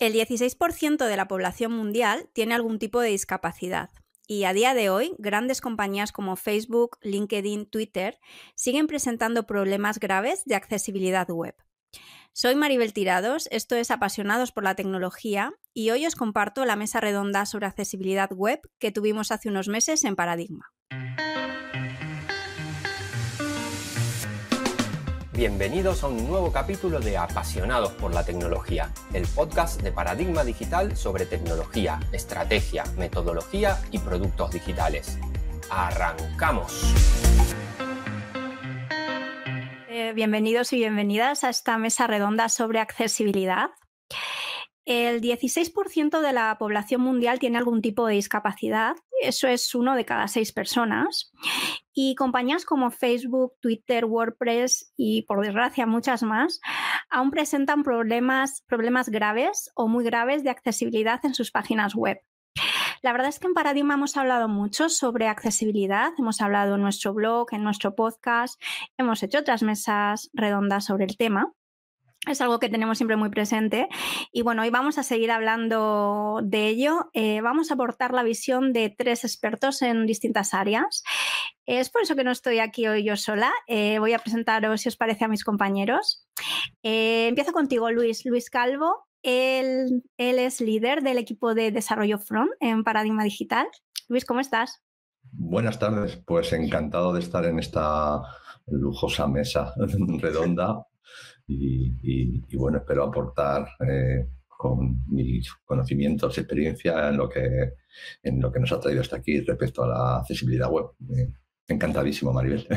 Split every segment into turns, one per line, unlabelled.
El 16% de la población mundial tiene algún tipo de discapacidad y a día de hoy grandes compañías como Facebook, LinkedIn, Twitter siguen presentando problemas graves de accesibilidad web. Soy Maribel Tirados, esto es Apasionados por la Tecnología y hoy os comparto la mesa redonda sobre accesibilidad web que tuvimos hace unos meses en Paradigma.
Bienvenidos a un nuevo capítulo de Apasionados por la Tecnología, el podcast de Paradigma Digital sobre tecnología, estrategia, metodología y productos digitales. ¡Arrancamos!
Bienvenidos y bienvenidas a esta mesa redonda sobre accesibilidad. El 16% de la población mundial tiene algún tipo de discapacidad, eso es 1 de cada 6 personas. Y compañías como Facebook, Twitter, WordPress y, por desgracia, muchas más, aún presentan problemas graves o muy graves de accesibilidad en sus páginas web. La verdad es que en Paradigma hemos hablado mucho sobre accesibilidad, hemos hablado en nuestro blog, en nuestro podcast, hemos hecho otras mesas redondas sobre el tema. Es algo que tenemos siempre muy presente y bueno, hoy vamos a seguir hablando de ello. Vamos a aportar la visión de 3 expertos en distintas áreas. Es por eso que no estoy aquí hoy yo sola. Voy a presentaros, si os parece, a mis compañeros. Empiezo contigo, Luis Calvo. Él es líder del equipo de desarrollo front en Paradigma Digital. Luis, ¿cómo estás?
Buenas tardes, pues encantado de estar en esta lujosa mesa redonda y bueno, espero aportar con mis conocimientos y experiencia en lo que nos ha traído hasta aquí respecto a la accesibilidad web. Encantadísimo, Maribel.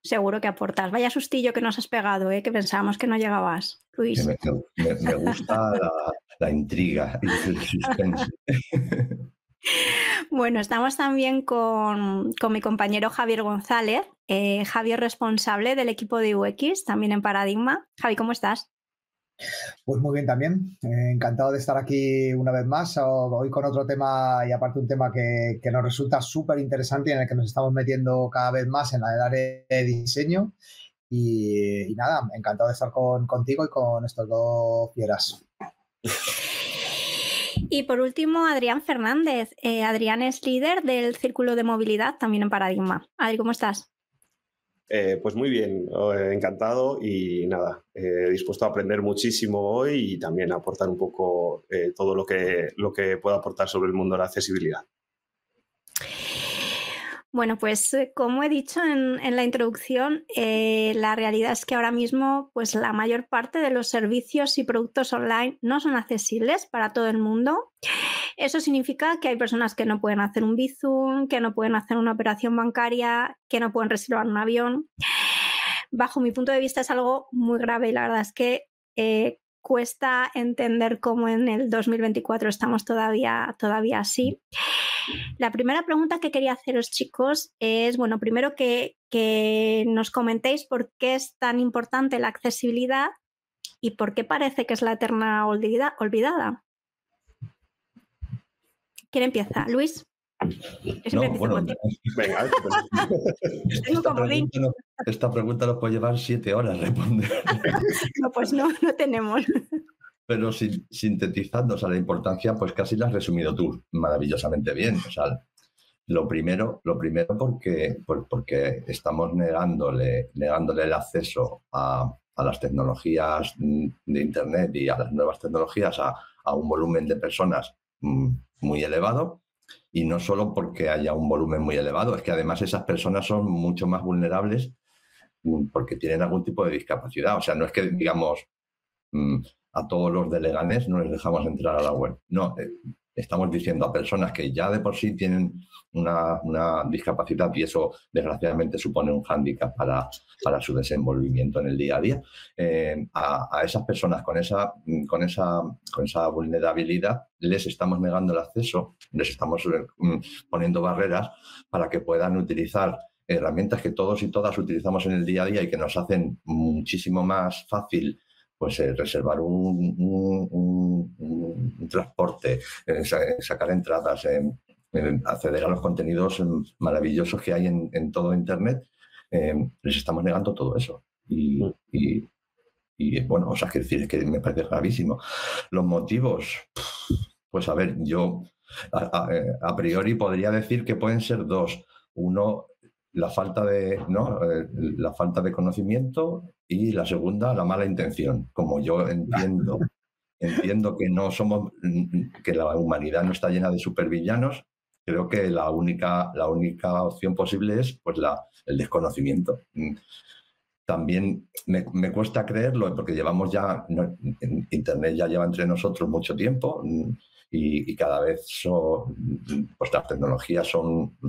Seguro que aportas. Vaya sustillo que nos has pegado, que pensábamos que no llegabas, Luis.
Me gusta la intriga y el suspense.
Bueno, estamos también con mi compañero Javier González. Javier, responsable del equipo de UX, también en Paradigma. Javi, ¿cómo estás?
Pues muy bien también. Encantado de estar aquí una vez más, hoy con otro tema y aparte un tema que nos resulta súper interesante y en el que nos estamos metiendo cada vez más en el área de diseño. Y nada, encantado de estar contigo y con estos dos fieras.
Y por último, Adrián Fernández. Adrián es líder del Círculo de Movilidad, también en Paradigma. Adri, ¿cómo estás?
Pues muy bien, encantado y nada, dispuesto a aprender muchísimo hoy y también a aportar un poco todo lo que pueda aportar sobre el mundo de la accesibilidad.
Bueno, pues como he dicho en la introducción, la realidad es que ahora mismo pues, la mayor parte de los servicios y productos online no son accesibles para todo el mundo. Eso significa que hay personas que no pueden hacer un Bizum, que no pueden hacer una operación bancaria, que no pueden reservar un avión. Bajo mi punto de vista es algo muy grave y la verdad es que cuesta entender cómo en el 2024 estamos todavía así. La primera pregunta que quería haceros, chicos, es, bueno, primero que nos comentéis por qué es tan importante la accesibilidad y por qué parece que es la eterna olvidada. ¿Quién empieza? ¿Luis?
No, bueno,
venga,
esta pregunta nos puede llevar 7 horas responder.
No, pues no tenemos.
Pero sintetizando, o sea, la importancia, pues casi la has resumido tú maravillosamente bien. O sea, lo primero porque estamos negándole el acceso a las tecnologías de Internet y a las nuevas tecnologías a un volumen de personas muy elevado. Y no solo porque haya un volumen muy elevado, es que además esas personas son mucho más vulnerables porque tienen algún tipo de discapacidad. O sea, no es que digamos a todos los de Leganés no les dejamos entrar a la web. No, estamos diciendo a personas que ya de por sí tienen una discapacidad y eso desgraciadamente supone un hándicap para su desenvolvimiento en el día a día. A esas personas con esa vulnerabilidad les estamos negando el acceso, les estamos poniendo barreras para que puedan utilizar herramientas que todos y todas utilizamos en el día a día y que nos hacen muchísimo más fácil pues reservar un transporte, sacar entradas, acceder a los contenidos maravillosos que hay en todo Internet. Les estamos negando todo eso. Y bueno, o sea, que decir, es que me parece gravísimo. Los motivos, pues a ver, yo a priori podría decir que pueden ser dos. Uno, la falta de, ¿no? La falta de conocimiento, y la segunda, la mala intención. Como yo entiendo que no somos, que la humanidad no está llena de supervillanos, creo que la única opción posible es pues el desconocimiento. También me cuesta creerlo porque llevamos ya, Internet ya lleva entre nosotros mucho tiempo, y cada vez pues las tecnologías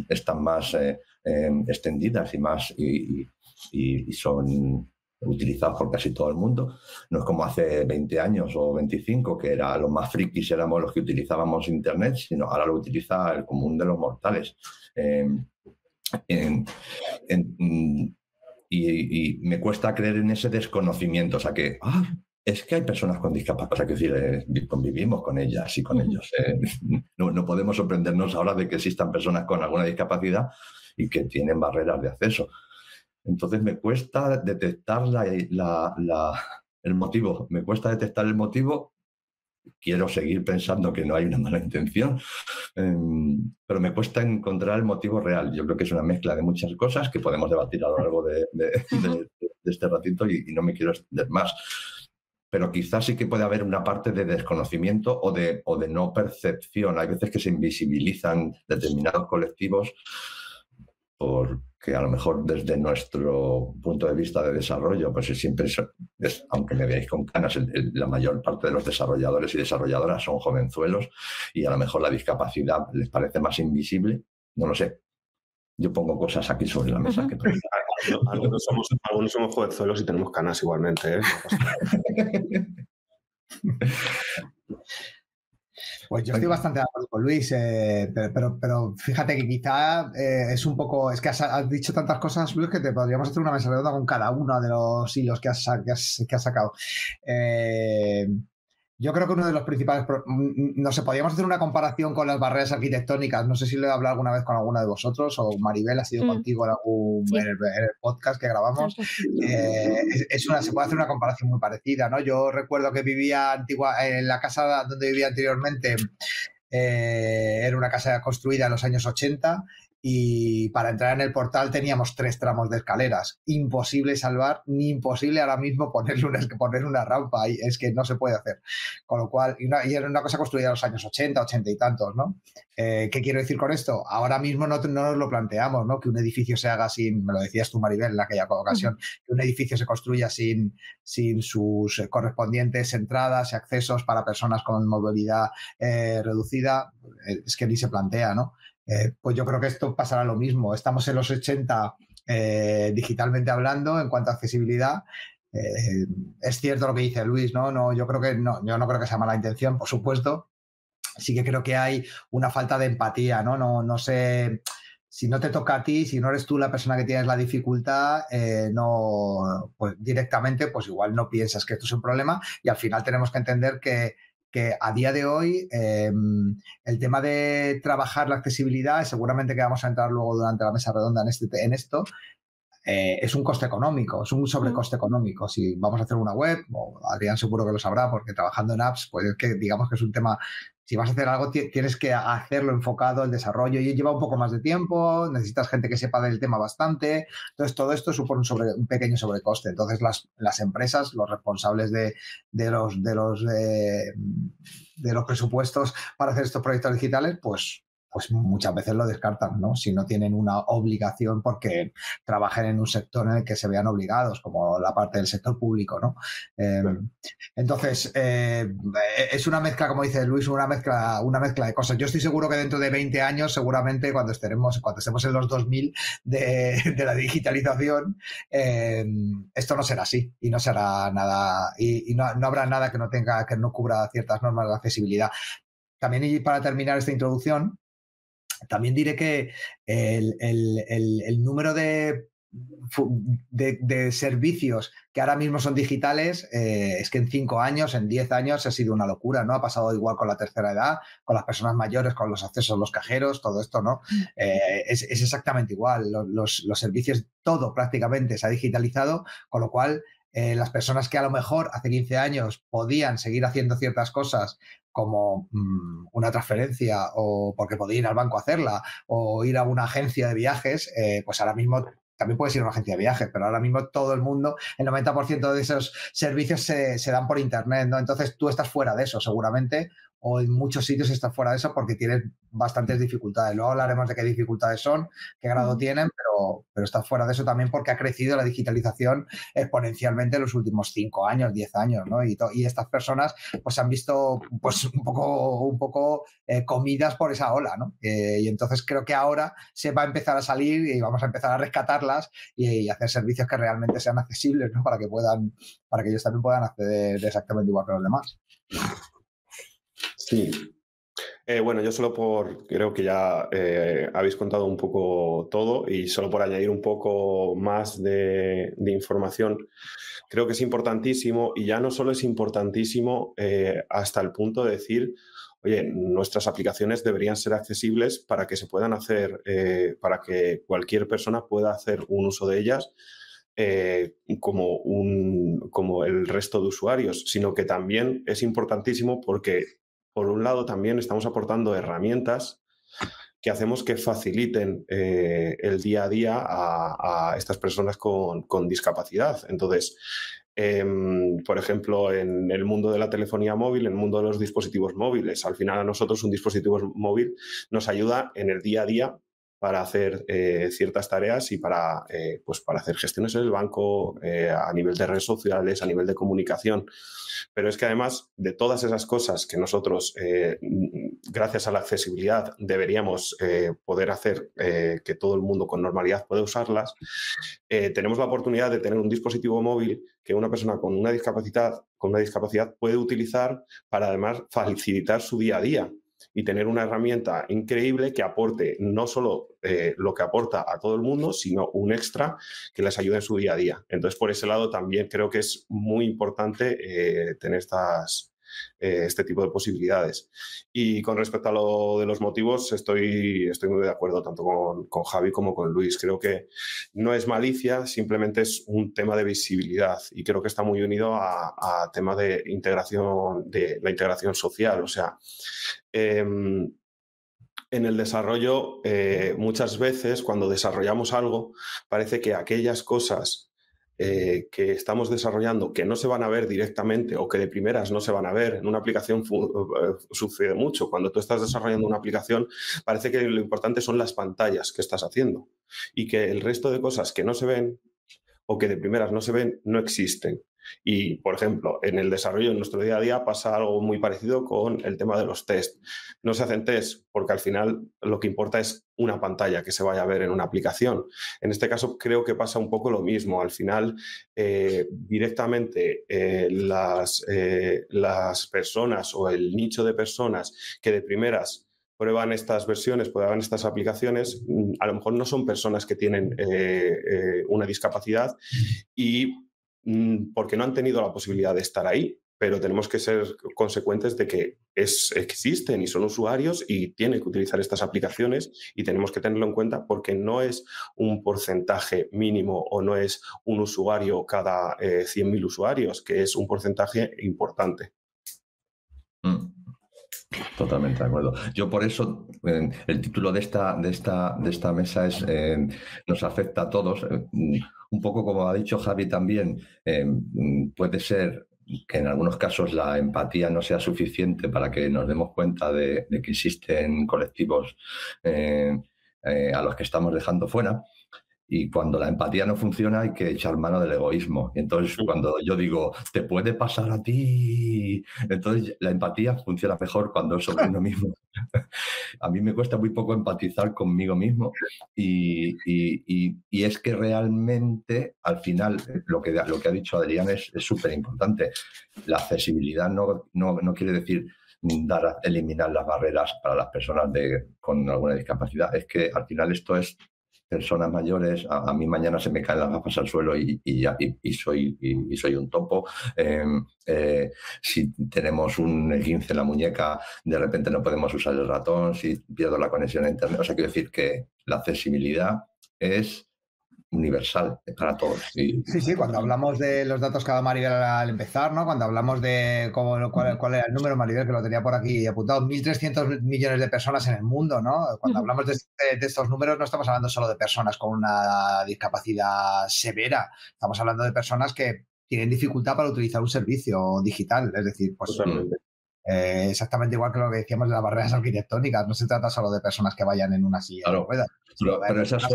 están más extendidas y son utilizadas por casi todo el mundo. No es como hace 20 años o 25, que los más frikis éramos los que utilizábamos Internet, sino ahora lo utiliza el común de los mortales. Y me cuesta creer en ese desconocimiento, o sea que es que hay personas con discapacidad, o sea, que decir, convivimos con ellas y con ellos. No podemos sorprendernos ahora de que existan personas con alguna discapacidad y que tienen barreras de acceso. Entonces me cuesta detectar el motivo. Me cuesta detectar el motivo. Quiero seguir pensando que no hay una mala intención, pero me cuesta encontrar el motivo real. Yo creo que es una mezcla de muchas cosas que podemos debatir a lo largo de este ratito, y no me quiero extender más. Pero quizás sí que puede haber una parte de desconocimiento o de no percepción. Hay veces que se invisibilizan determinados colectivos porque a lo mejor desde nuestro punto de vista de desarrollo, pues siempre aunque me veáis con canas, la mayor parte de los desarrolladores y desarrolladoras son jovenzuelos, y a lo mejor la discapacidad les parece más invisible. No lo sé. Yo pongo cosas aquí sobre la mesa.
Algunos somos jovenzuelos y tenemos canas igualmente, ¿eh?
Pues yo estoy bastante de acuerdo con Luis, pero fíjate que quizá es un poco... Es que has dicho tantas cosas, Luis, que te podríamos hacer una mesa redonda con cada uno de los hilos que has sacado. Yo creo que uno de los principales... No sé, podríamos hacer una comparación con las barreras arquitectónicas. No sé si lo he hablado alguna vez con alguno de vosotros, o Maribel ha sido contigo en el podcast que grabamos. Se puede hacer una comparación muy parecida, ¿no? Yo recuerdo que vivía en la casa donde vivía anteriormente. Era una casa construida en los años 80, y para entrar en el portal teníamos 3 tramos de escaleras. Imposible salvar, ni imposible ahora mismo poner una rampa ahí. Es que no se puede hacer. Con lo cual, y era una cosa construida en los años 80 y tantos, ¿no? ¿Qué quiero decir con esto? Ahora mismo no nos lo planteamos, ¿no? Que un edificio se haga sin, me lo decías tú, Maribel, en aquella ocasión, que un edificio se construya sin sus correspondientes entradas y accesos para personas con movilidad reducida. Es que ni se plantea, ¿no? Pues yo creo que esto pasará lo mismo. Estamos en los 80 digitalmente hablando en cuanto a accesibilidad. Es cierto lo que dice Luis, ¿no? Yo no creo que sea mala intención, por supuesto. Sí que creo que hay una falta de empatía, ¿no? No sé, si no te toca a ti, si no eres tú la persona que tienes la dificultad, pues directamente, pues igual no piensas que esto es un problema, y al final tenemos que entender que a día de hoy el tema de trabajar la accesibilidad, seguramente que vamos a entrar luego durante la mesa redonda en esto, es un coste económico, es un sobrecoste económico. Si vamos a hacer una web, o Adrián seguro que lo sabrá, porque trabajando en apps, pues es que digamos que es un tema. Si vas a hacer algo, tienes que hacerlo enfocado al desarrollo, y lleva un poco más de tiempo, necesitas gente que sepa del tema bastante. Entonces, todo esto supone un pequeño sobrecoste. Entonces, las empresas, los responsables de los presupuestos para hacer estos proyectos digitales, pues muchas veces lo descartan, ¿no? Si no tienen una obligación porque trabajen en un sector en el que se vean obligados, como la parte del sector público, ¿no? Entonces, es una mezcla, como dice Luis, una mezcla de cosas. Yo estoy seguro que dentro de 20 años, seguramente cuando estemos en los 2000 de la digitalización, esto no será así, y no será nada, y no habrá nada que no cubra ciertas normas de accesibilidad. También, y para terminar esta introducción, también diré que el número de servicios que ahora mismo son digitales, es que en 5 años, en 10 años ha sido una locura, ¿no? Ha pasado igual con la tercera edad, con las personas mayores, con los accesos a los cajeros, todo esto, ¿no? Es exactamente igual. Los servicios, todo prácticamente se ha digitalizado, con lo cual las personas que a lo mejor hace 15 años podían seguir haciendo ciertas cosas como una transferencia o porque podía ir al banco a hacerla o ir a una agencia de viajes, pues ahora mismo también puedes ir a una agencia de viajes, pero ahora mismo todo el mundo, el 90% de esos servicios se dan por internet, ¿no? Entonces tú estás fuera de eso seguramente, o en muchos sitios estás fuera de eso porque tienes bastantes dificultades. Luego hablaremos de qué dificultades son, qué grado tienen, pero estás fuera de eso también porque ha crecido la digitalización exponencialmente en los últimos 5 años, 10 años, ¿no? Y estas personas pues se han visto pues un poco comidas por esa ola, ¿no? Y entonces creo que ahora se va a empezar a salir y vamos a empezar a rescatarlas y hacer servicios que realmente sean accesibles, ¿no? Para que ellos también puedan acceder exactamente igual que los demás.
Sí. Bueno, yo creo que ya habéis contado un poco todo y solo por añadir un poco más de información, creo que es importantísimo y ya no solo es importantísimo hasta el punto de decir, oye, nuestras aplicaciones deberían ser accesibles para que se puedan hacer, para que cualquier persona pueda hacer un uso de ellas como el resto de usuarios, sino que también es importantísimo porque por un lado, también estamos aportando herramientas que hacemos que faciliten el día a día a estas personas con discapacidad. Entonces, por ejemplo, en el mundo de la telefonía móvil, en el mundo de los dispositivos móviles, al final a nosotros un dispositivo móvil nos ayuda en el día a día para hacer ciertas tareas y para hacer gestiones en el banco, a nivel de redes sociales, a nivel de comunicación. Pero es que además de todas esas cosas que nosotros, gracias a la accesibilidad, deberíamos poder hacer que todo el mundo con normalidad pueda usarlas, tenemos la oportunidad de tener un dispositivo móvil que una persona con una discapacidad puede utilizar para además facilitar su día a día y tener una herramienta increíble que aporte no solo lo que aporta a todo el mundo, sino un extra que les ayude en su día a día. Entonces, por ese lado también creo que es muy importante tener este tipo de posibilidades. Y con respecto a lo de los motivos, estoy muy de acuerdo tanto con Javi como con Luis. Creo que no es malicia, simplemente es un tema de visibilidad y creo que está muy unido a tema de la integración social. O sea, en el desarrollo, muchas veces cuando desarrollamos algo, parece que aquellas cosas que estamos desarrollando que no se van a ver directamente o que de primeras no se van a ver en una aplicación sucede mucho. Cuando tú estás desarrollando una aplicación, parece que lo importante son las pantallas que estás haciendo y que el resto de cosas que no se ven o que de primeras no se ven no existen. Y, por ejemplo, en el desarrollo, en nuestro día a día, pasa algo muy parecido con el tema de los test. No se hacen test porque al final lo que importa es una pantalla que se vaya a ver en una aplicación. En este caso creo que pasa un poco lo mismo. Al final, directamente las personas o el nicho de personas que de primeras prueban estas versiones, prueban estas aplicaciones, a lo mejor no son personas que tienen una discapacidad y porque no han tenido la posibilidad de estar ahí, pero tenemos que ser consecuentes de que existen y son usuarios y tienen que utilizar estas aplicaciones y tenemos que tenerlo en cuenta porque no es un porcentaje mínimo o no es un usuario cada 100.000 usuarios, que es un porcentaje importante.
Totalmente de acuerdo. Yo por eso el título de esta mesa es nos afecta a todos. Un poco como ha dicho Javi también, puede ser que en algunos casos la empatía no sea suficiente para que nos demos cuenta de que existen colectivos a los que estamos dejando fuera. Y cuando la empatía no funciona hay que echar mano del egoísmo. Y entonces cuando yo digo, te puede pasar a ti, entonces la empatía funciona mejor cuando es sobre uno mismo. A mí me cuesta muy poco empatizar conmigo mismo y es que realmente al final lo que ha dicho Adrián es súper importante. La accesibilidad no quiere decir eliminar las barreras para las personas con alguna discapacidad. Es que al final esto es personas mayores, a mí mañana se me caen las gafas al suelo y soy un topo. Si tenemos un esguince en la muñeca, de repente no podemos usar el ratón, si pierdo la conexión a internet. O sea, quiero decir que la accesibilidad es universal para todos.
Sí, cuando hablamos de los datos que ha dado Maribel al empezar, ¿no? Cuando hablamos de cuál era el número, Maribel, que lo tenía por aquí apuntado, 1.300 millones de personas en el mundo, ¿no? Cuando hablamos de estos números no estamos hablando solo de personas con una discapacidad severa, estamos hablando de personas que tienen dificultad para utilizar un servicio digital, es decir, pues exactamente igual que lo que decíamos de las barreras arquitectónicas, no se trata solo de personas que vayan en una silla de ruedas.
Pero esas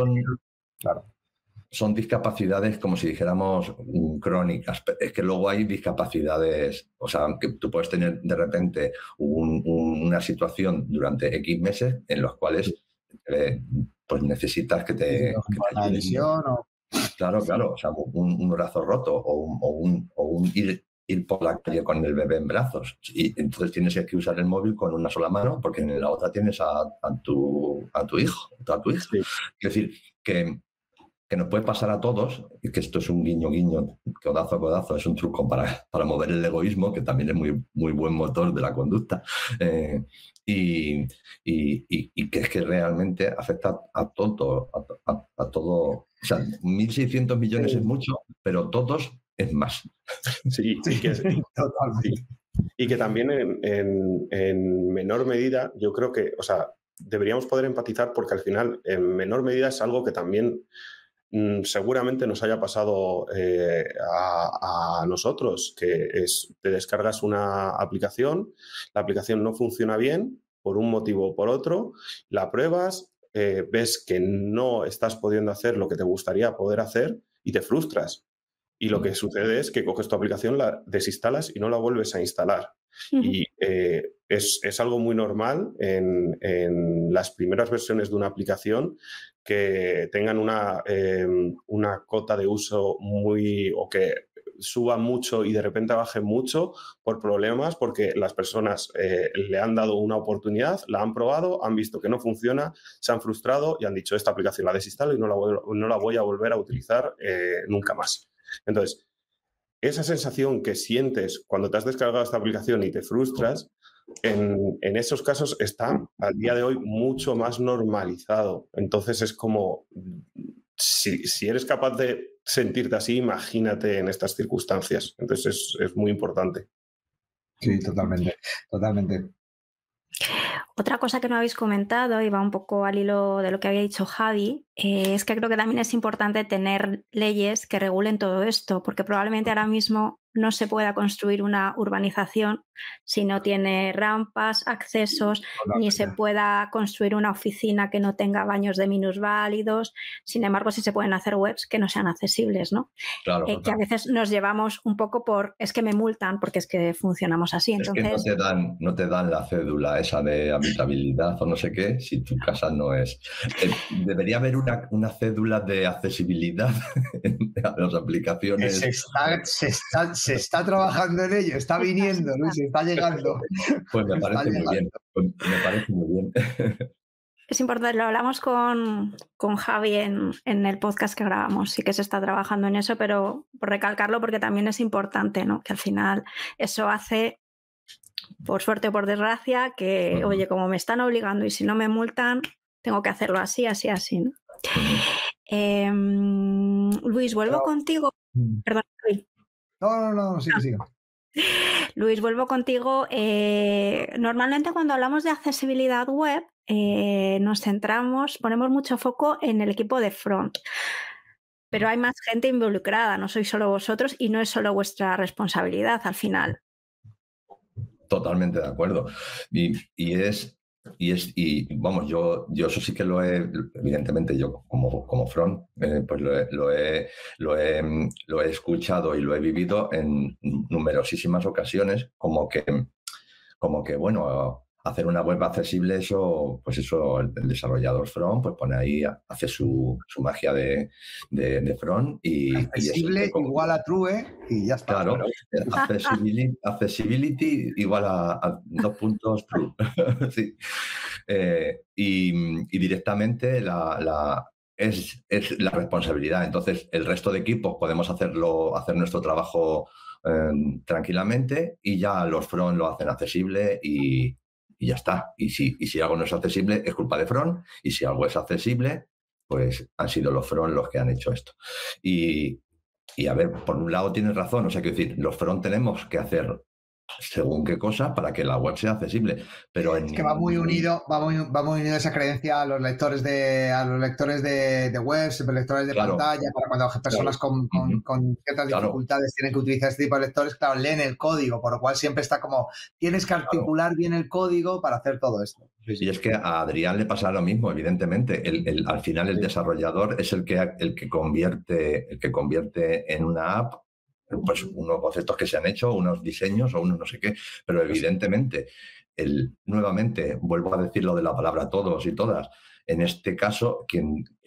son discapacidades, como si dijéramos, crónicas. Es que luego hay discapacidades, o sea, que tú puedes tener de repente una situación durante X meses en los cuales pues necesitas que te
una lesión o...
Claro, o sea, un brazo roto o un ir por la calle con el bebé en brazos. Y entonces tienes que usar el móvil con una sola mano porque en la otra tienes a tu hijo, a tu hija. Sí. Es decir, que nos puede pasar a todos, y que esto es un guiño, codazo a codazo, es un truco para mover el egoísmo, que también es muy, muy buen motor de la conducta, y que es que realmente afecta a todo. O sea, 1.600 millones es mucho, pero todos es más.
Sí, totalmente. Y que también en menor medida, yo creo que, o sea, deberíamos poder empatizar porque al final, en menor medida, es algo que también seguramente nos haya pasado a nosotros, que es, te descargas una aplicación, la aplicación no funciona bien por un motivo o por otro, la pruebas, ves que no estás pudiendo hacer lo que te gustaría poder hacer y te frustras. Y lo que sucede es que coges tu aplicación, la desinstalas y no la vuelves a instalar. Y es algo muy normal en las primeras versiones de una aplicación que tengan una cota de uso o que suba mucho y de repente baje mucho por problemas, porque las personas le han dado una oportunidad, la han probado, han visto que no funciona, se han frustrado y han dicho, esta aplicación la desinstalo y no la voy a volver a utilizar nunca más. Entonces, esa sensación que sientes cuando te has descargado esta aplicación y te frustras, en esos casos está al día de hoy mucho más normalizado. Entonces es como, si eres capaz de sentirte así, imagínate en estas circunstancias. Entonces es muy importante.
Sí, totalmente.
Otra cosa que no habéis comentado, y va un poco al hilo de lo que había dicho Javi, es que creo que también es importante tener leyes que regulen todo esto, porque probablemente ahora mismo no se pueda construir una urbanización si no tiene rampas, accesos, ni se pueda construir una oficina que no tenga baños de minusválidos. Sin embargo, sí se pueden hacer webs que no sean accesibles, ¿no? Claro, que a veces nos llevamos un poco es que me multan porque es que funcionamos así. Entonces,
es que no te dan la cédula esa de habitabilidad o no sé qué si tu casa no es. Debería haber una cédula de accesibilidad en las aplicaciones.
Se está trabajando en ello, está viniendo, Luis, está llegando.
Pues me parece muy bien.
Es importante, lo hablamos con Javi en el podcast que grabamos, sí que se está trabajando en eso, pero por recalcarlo porque también es importante, ¿no? Que al final eso hace, por suerte o por desgracia, que, oye, como me están obligando y si no me multan, tengo que hacerlo así, ¿no? Luis, vuelvo contigo. Perdón, Luis.
No, sigue.
Luis, vuelvo contigo. Normalmente cuando hablamos de accesibilidad web, ponemos mucho foco en el equipo de front. Pero hay más gente involucrada, no sois solo vosotros y no es solo vuestra responsabilidad al final.
Totalmente de acuerdo. Y vamos, yo eso sí que lo he, evidentemente yo como front, pues lo he escuchado y lo he vivido en numerosísimas ocasiones, como que bueno, hacer una web accesible, eso el desarrollador front pues pone ahí, hace su magia de front y
accesible igual a true y ya está.
Claro, accessibility igual a 2 puntos true. Sí. Y directamente es la responsabilidad. Entonces, el resto de equipos podemos hacer nuestro trabajo tranquilamente y ya los front lo hacen accesible y ya está. Y si algo no es accesible, es culpa de front. Y si algo es accesible, pues han sido los front los que han hecho esto. Y a ver, por un lado tienes razón, o sea, quiero decir, los front tenemos que hacer según qué cosa para que la web sea accesible, pero
es que va muy unido esa creencia a los lectores de webs, lectores de pantalla, para cuando personas con ciertas dificultades tienen que utilizar este tipo de lectores, claro, leen el código, por lo cual siempre está como, tienes que articular bien el código para hacer todo esto.
Y es que a Adrián le pasa lo mismo, evidentemente. Al final el desarrollador es el que convierte en una app pues unos conceptos que se han hecho, unos diseños o unos no sé qué, pero evidentemente, nuevamente, vuelvo a decir lo de la palabra todos y todas, en este caso,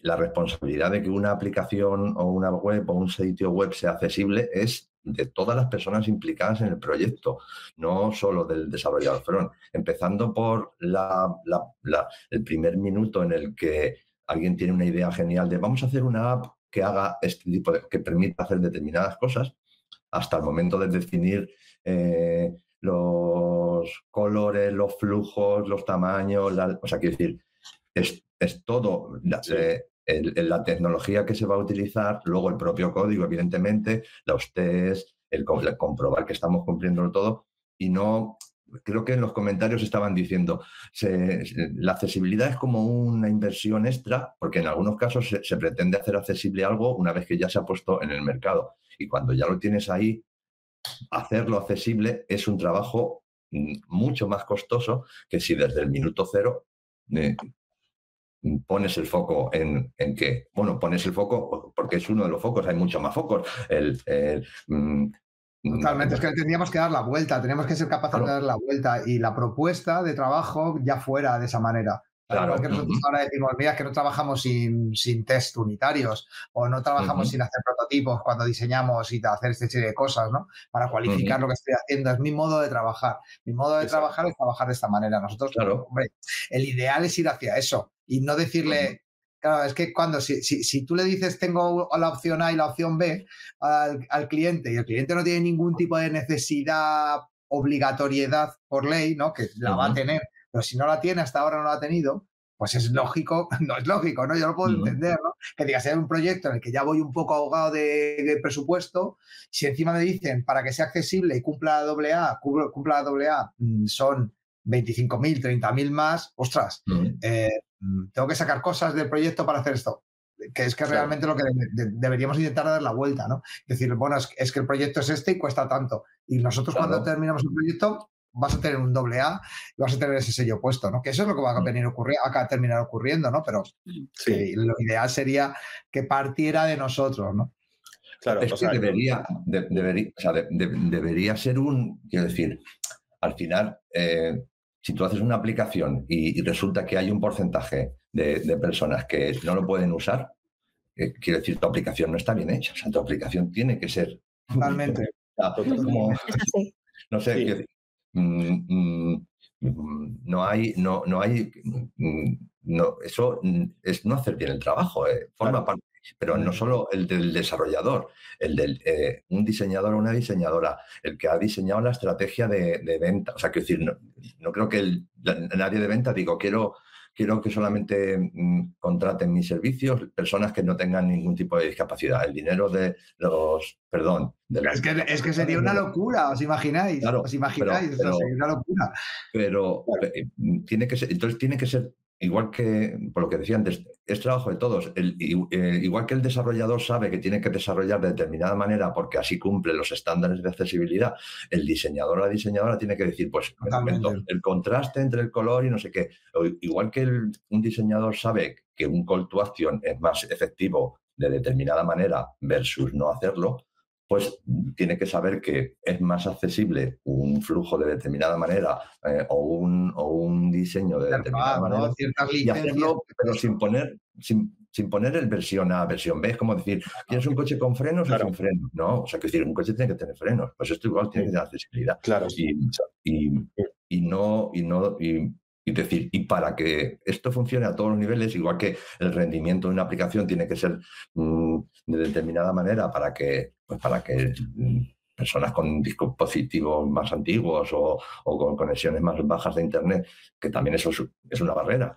la responsabilidad de que una aplicación o una web o un sitio web sea accesible es de todas las personas implicadas en el proyecto, no solo del desarrollador front, empezando por el primer minuto en el que alguien tiene una idea genial de vamos a hacer una app que haga este tipo que permita hacer determinadas cosas, hasta el momento de definir los colores, los flujos, los tamaños, o sea, quiero decir, es todo la tecnología que se va a utilizar, luego el propio código, evidentemente, los tests, el comprobar que estamos cumpliendo todo, y no... Creo que en los comentarios estaban diciendo la accesibilidad es como una inversión extra, porque en algunos casos se pretende hacer accesible algo una vez que ya se ha puesto en el mercado. Y cuando ya lo tienes ahí, hacerlo accesible es un trabajo mucho más costoso que si desde el minuto cero pones el foco en qué. Bueno, pones el foco porque es uno de los focos, hay muchos más focos.
Totalmente, es que tendríamos que dar la vuelta, tenemos que ser capaces de dar la vuelta y la propuesta de trabajo ya fuera de esa manera. Claro. Igual que nosotros ahora decimos, mira, que no trabajamos sin test unitarios o no trabajamos sin hacer prototipos cuando diseñamos y hacer esta serie de cosas, ¿no? Para cualificar lo que estoy haciendo. Es mi modo de trabajar. Mi modo de trabajar es trabajar de esta manera. Nosotros, hombre, el ideal es ir hacia eso y no decirle... Claro, es que si tú le dices tengo la opción A y la opción B al cliente y el cliente no tiene ningún tipo de necesidad, obligatoriedad por ley, ¿no? Que la va a tener, pero si no la tiene, hasta ahora no la ha tenido, pues es lógico, no es lógico, ¿no? Yo lo puedo entender, ¿no? Que digas, hay un proyecto en el que ya voy un poco ahogado de presupuesto, si encima me dicen para que sea accesible y cumpla la AA, son 25.000, 30.000 más, ostras, tengo que sacar cosas del proyecto para hacer esto, que es que realmente lo que deberíamos intentar dar la vuelta, ¿no? Decir, bueno, es que el proyecto es este y cuesta tanto. Y nosotros cuando terminamos el proyecto vas a tener un AA y vas a tener ese sello puesto, ¿no? Que eso es lo que va a terminar ocurriendo, ¿no? Pero lo ideal sería que partiera de nosotros, ¿no?
Claro, es que debería ser quiero decir, al final... si tú haces una aplicación y resulta que hay un porcentaje de personas que no lo pueden usar, quiero decir, tu aplicación no está bien hecha. O sea, tu aplicación tiene que ser...
Totalmente.
No sé, eso es no hacer bien el trabajo, forma parte. Pero no solo el del desarrollador, el del un diseñador o una diseñadora, el que ha diseñado la estrategia de venta. O sea, quiero decir, no creo que nadie de venta digo, quiero que solamente contraten mis servicios personas que no tengan ningún tipo de discapacidad. El dinero de los... Perdón.
Es que sería una locura, ¿os imagináis?
Claro,
sería una locura.
Pero tiene que ser... Entonces tiene que ser... Igual que, por lo que decía antes, es trabajo de todos. Igual que el desarrollador sabe que tiene que desarrollar de determinada manera porque así cumple los estándares de accesibilidad, el diseñador o la diseñadora tiene que decir, pues, el contraste entre el color y no sé qué. Igual que un diseñador sabe que un call to action es más efectivo de determinada manera versus no hacerlo, pues tiene que saber que es más accesible un flujo de determinada manera o un diseño de determinada manera y hacerlo, pero sin poner el versión A, versión B. Es como decir, ¿quieres un coche con frenos o sin frenos? No, o sea, que decir, un coche tiene que tener frenos. Pues esto igual tiene que tener accesibilidad.
Claro.
Y decir, y para que esto funcione a todos los niveles, igual que el rendimiento de una aplicación tiene que ser de determinada manera para que personas con dispositivos más antiguos o con conexiones más bajas de Internet, que también eso es una barrera,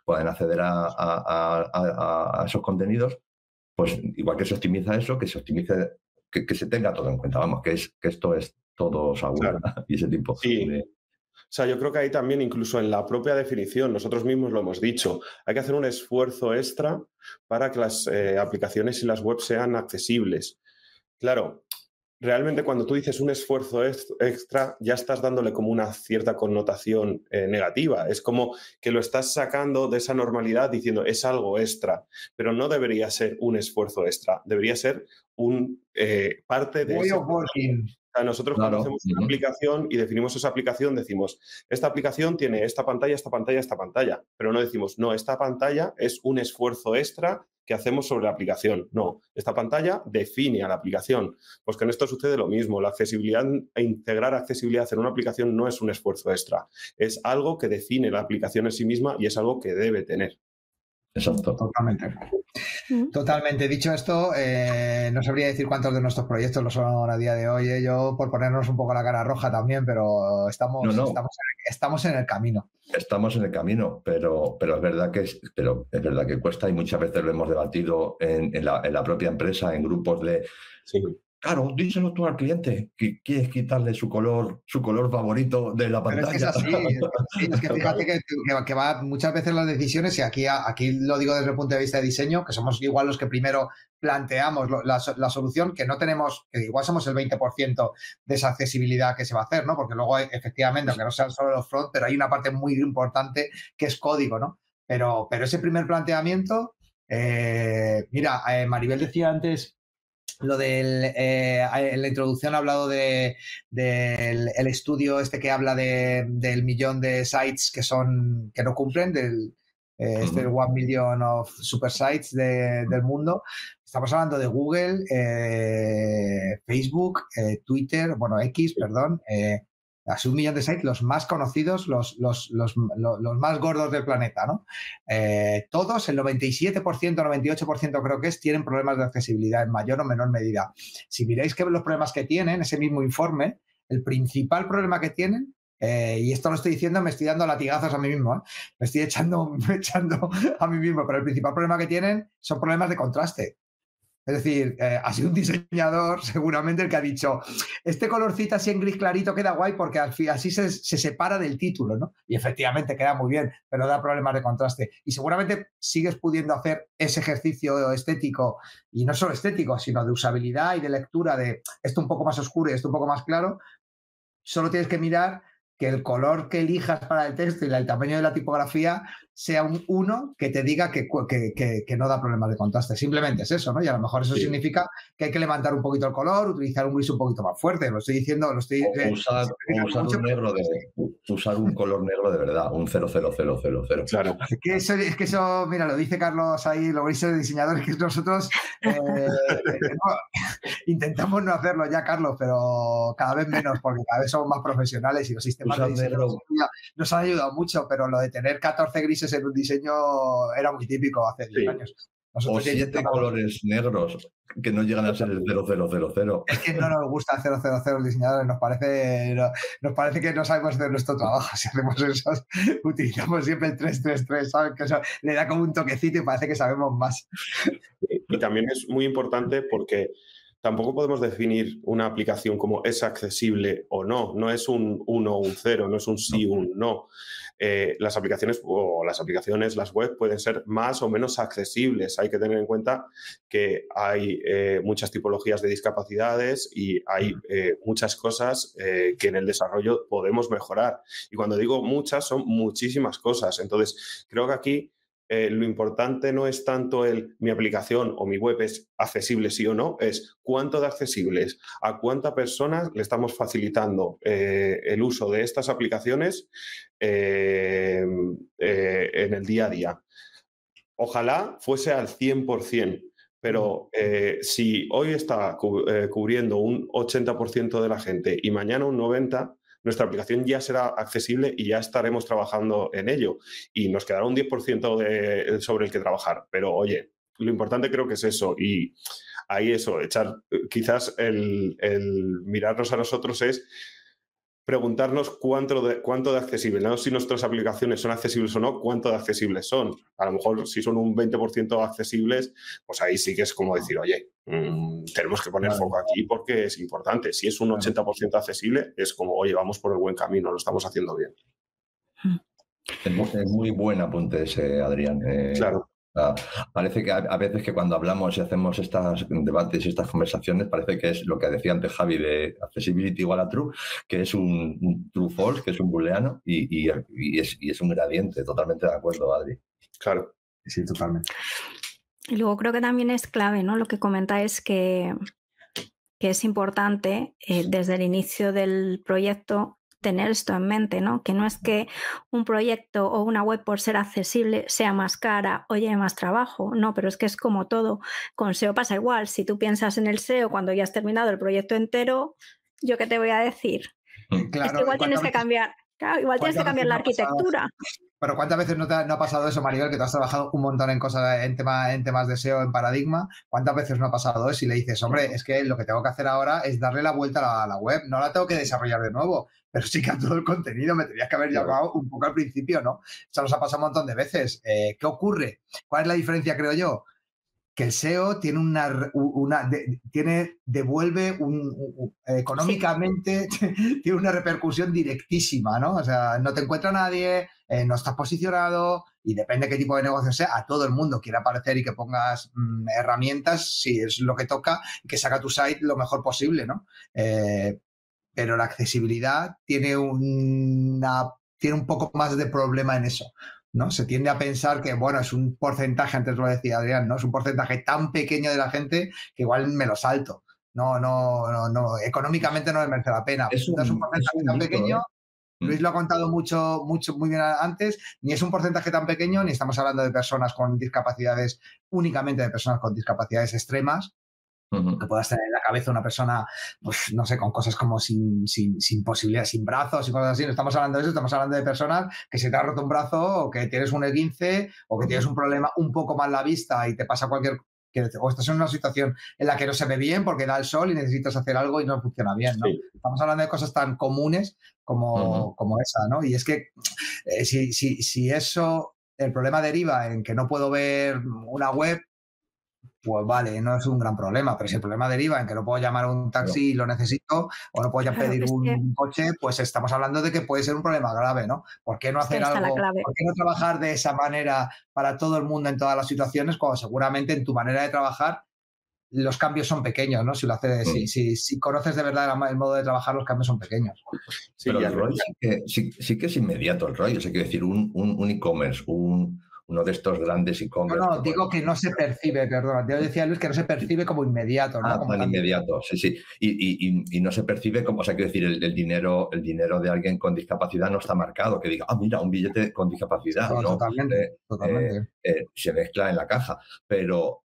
pueden acceder a esos contenidos, pues igual que se optimiza eso, que se optimice, que se tenga todo en cuenta, vamos, que esto es todo seguro.
Claro.
Y ese tipo
Sí.
de...
O sea, yo creo que ahí también, incluso en la propia definición, nosotros mismos lo hemos dicho, hay que hacer un esfuerzo extra para que las aplicaciones y las webs sean accesibles. Claro, realmente cuando tú dices un esfuerzo extra, ya estás dándole como una cierta connotación negativa. Es como que lo estás sacando de esa normalidad diciendo es algo extra, pero no debería ser un esfuerzo extra, debería ser un parte de
Way
ese...
of working.
O sea, nosotros
Claro.
cuando hacemos una aplicación y definimos esa aplicación, decimos, esta aplicación tiene esta pantalla, esta pantalla, esta pantalla. Pero no decimos, no, esta pantalla es un esfuerzo extra que hacemos sobre la aplicación. No, esta pantalla define a la aplicación. Pues con esto sucede lo mismo. La accesibilidad e integrar accesibilidad en una aplicación no es un esfuerzo extra. Es algo que define la aplicación en sí misma y es algo que debe tener.
Exacto.
Totalmente. Totalmente. Dicho esto, no sabría decir cuántos de nuestros proyectos lo son a día de hoy. Yo, por ponernos un poco la cara roja también, pero estamos en el camino.
Estamos en el camino, pero es verdad que cuesta, y muchas veces lo hemos debatido en la propia empresa, en grupos de...
Sí.
Claro, díselo tú al cliente, que quieres quitarle su color favorito de la pantalla.
Pero es que es así. Es que fíjate que va muchas veces las decisiones, y aquí lo digo desde el punto de vista de diseño, que somos igual los que primero planteamos la solución, que no tenemos, que igual somos el 20% de esa accesibilidad que se va a hacer, ¿no? Porque luego, efectivamente, aunque no sean solo los front, pero hay una parte muy importante que es código, ¿no? Pero ese primer planteamiento, mira, Maribel decía antes lo del, en la introducción ha hablado del el estudio este que habla del millón de sites que no cumplen, del 1 million of super sites del mundo. Estamos hablando de Google, Facebook, Twitter, bueno, X, perdón, así 1 millón de sites, los más conocidos, los más gordos del planeta, ¿no? Todos, el 97%, 98% creo que tienen problemas de accesibilidad en mayor o menor medida. Si miráis que los problemas que tienen, ese mismo informe, el principal problema que tienen, y esto lo estoy diciendo, me estoy dando latigazos a mí mismo, ¿eh? Me estoy echando a mí mismo, pero el principal problema que tienen son problemas de contraste. Es decir, ha sido un diseñador seguramente el que ha dicho, este colorcito así en gris clarito queda guay porque así se separa del título, ¿no? Y efectivamente queda muy bien, pero da problemas de contraste. Y seguramente sigues pudiendo hacer ese ejercicio estético, y no solo estético, sino de usabilidad y de lectura de esto un poco más oscuro y esto un poco más claro. Solo tienes que mirar que el color que elijas para el texto y el tamaño de la tipografía sea un 1 que te diga que no da problemas de contraste. Simplemente es eso, ¿no? Y a lo mejor eso significa que hay que levantar un poquito el color, utilizar un gris un poquito más fuerte. Lo estoy diciendo,
usar un color negro de verdad, un 00000.
Claro.
Es que eso, mira, lo dice Carlos ahí, lo grises de diseñadores, que nosotros intentamos no hacerlo ya, Carlos, pero cada vez menos, porque cada vez somos más profesionales y los sistemas de diseño nos han ayudado mucho, pero lo de tener 14 grises en un diseño era muy típico hace 10 años.
Nosotros o 7 colores negros que no llegan a ser el 0000.
Es que no nos gusta el 000 los diseñadores, nos parece que no sabemos hacer nuestro trabajo. Si hacemos eso, utilizamos siempre el 333, ¿sabes? Que eso le da como un toquecito y parece que sabemos más.
Y también es muy importante porque tampoco podemos definir una aplicación como es accesible o no. No es un 1 o un 0, no es un sí o un no. Las aplicaciones, las web pueden ser más o menos accesibles. Hay que tener en cuenta que hay muchas tipologías de discapacidades y hay muchas cosas que en el desarrollo podemos mejorar. Y cuando digo muchas, son muchísimas cosas. Entonces, creo que aquí lo importante no es tanto mi aplicación o mi web es accesible sí o no, es cuánto de accesibles, a cuántas personas le estamos facilitando el uso de estas aplicaciones en el día a día. Ojalá fuese al 100%, pero si hoy está cubriendo un 80% de la gente y mañana un 90%, nuestra aplicación ya será accesible y ya estaremos trabajando en ello. Y nos quedará un 10% sobre el que trabajar. Pero, oye, lo importante creo que es eso. Y ahí eso, echar quizás el mirarnos a nosotros es preguntarnos cuánto de accesible, no si nuestras aplicaciones son accesibles o no, cuánto de accesibles son. A lo mejor si son un 20% accesibles, pues ahí sí que es como decir, oye, tenemos que poner foco aquí porque es importante. Si es un 80% accesible, es como, oye, vamos por el buen camino, lo estamos haciendo bien.
Es muy buen apunte ese, Adrián.
Claro.
Parece que a veces que cuando hablamos y hacemos estos debates y estas conversaciones, parece que es lo que decía antes Javi de accessibility igual a true, que es un true false, que es un booleano y es un gradiente. Totalmente de acuerdo, Adri.
Claro.
Sí, totalmente.
Y luego creo que también es clave, ¿no? Lo que comentáis que es importante desde el inicio del proyecto tener esto en mente, ¿no? Que no es que un proyecto o una web por ser accesible sea más cara o lleve más trabajo, no, pero es que es como todo. Con SEO pasa igual. Si tú piensas en el SEO cuando ya has terminado el proyecto entero, ¿yo qué te voy a decir?
Claro,
es que igual tienes que cambiar, igual tienes que cambiar la arquitectura.
Pero ¿cuántas veces no ha pasado eso, Maribel, que tú has trabajado un montón en cosas, en temas de SEO, en Paradigma? ¿Cuántas veces no ha pasado eso y le dices, hombre, es que lo que tengo que hacer ahora es darle la vuelta a la web, no la tengo que desarrollar de nuevo, pero sí que a todo el contenido me tenías que haber llamado un poco al principio, ¿no? Eso nos ha pasado un montón de veces. ¿Qué ocurre? ¿Cuál es la diferencia, creo yo? Que el SEO tiene devuelve económicamente, tiene una repercusión directísima, ¿no? O sea, no te encuentra nadie, no estás posicionado y depende qué tipo de negocio sea, a todo el mundo quiere aparecer y que pongas herramientas, si es lo que toca, que saca tu site lo mejor posible, ¿no? Pero la accesibilidad tiene un poco más de problema en eso, ¿no? Se tiende a pensar que, bueno, es un porcentaje, antes lo decía Adrián, ¿no? Es un porcentaje tan pequeño de la gente que igual me lo salto. No, económicamente no me merece la pena. No es un porcentaje tan pequeño. Luis lo ha contado muy bien antes. Ni es un porcentaje tan pequeño, ni estamos hablando de personas con discapacidades, únicamente de personas con discapacidades extremas. Que puedas tener en la cabeza una persona, pues no sé, con cosas como sin posibilidad, sin brazos y cosas así. No estamos hablando de eso, estamos hablando de personas que se te ha roto un brazo o que tienes un E15 o que tienes un problema un poco más la vista y te pasa o estás en una situación en la que no se ve bien porque da el sol y necesitas hacer algo y no funciona bien, ¿no? Sí. Estamos hablando de cosas tan comunes como esa, ¿no? Y es que si eso, el problema deriva en que no puedo ver una web, pues vale, no es un gran problema, pero si el problema deriva en que no puedo llamar a un taxi y lo necesito, o no puedo ya pedir un coche, pues estamos hablando de que puede ser un problema grave, ¿no? ¿Por qué no hacer algo? ¿Por qué no trabajar de esa manera para todo el mundo en todas las situaciones, cuando seguramente en tu manera de trabajar los cambios son pequeños, ¿no? Si lo haces, si conoces de verdad el modo de trabajar, los cambios son pequeños.
Sí, pero el ROI sí que es inmediato el ROI, o sea, quiero decir, un e-commerce, uno de estos grandes e-commerce.
No, digo que no se percibe, perdona. Yo decía, Luis, que no se percibe como inmediato, ¿no?
Como tan inmediato, sí. Y no se percibe como, o sea, quiero decir, el dinero de alguien con discapacidad no está marcado, que diga, mira, un billete con discapacidad. No,
totalmente.
Se mezcla en la caja, pero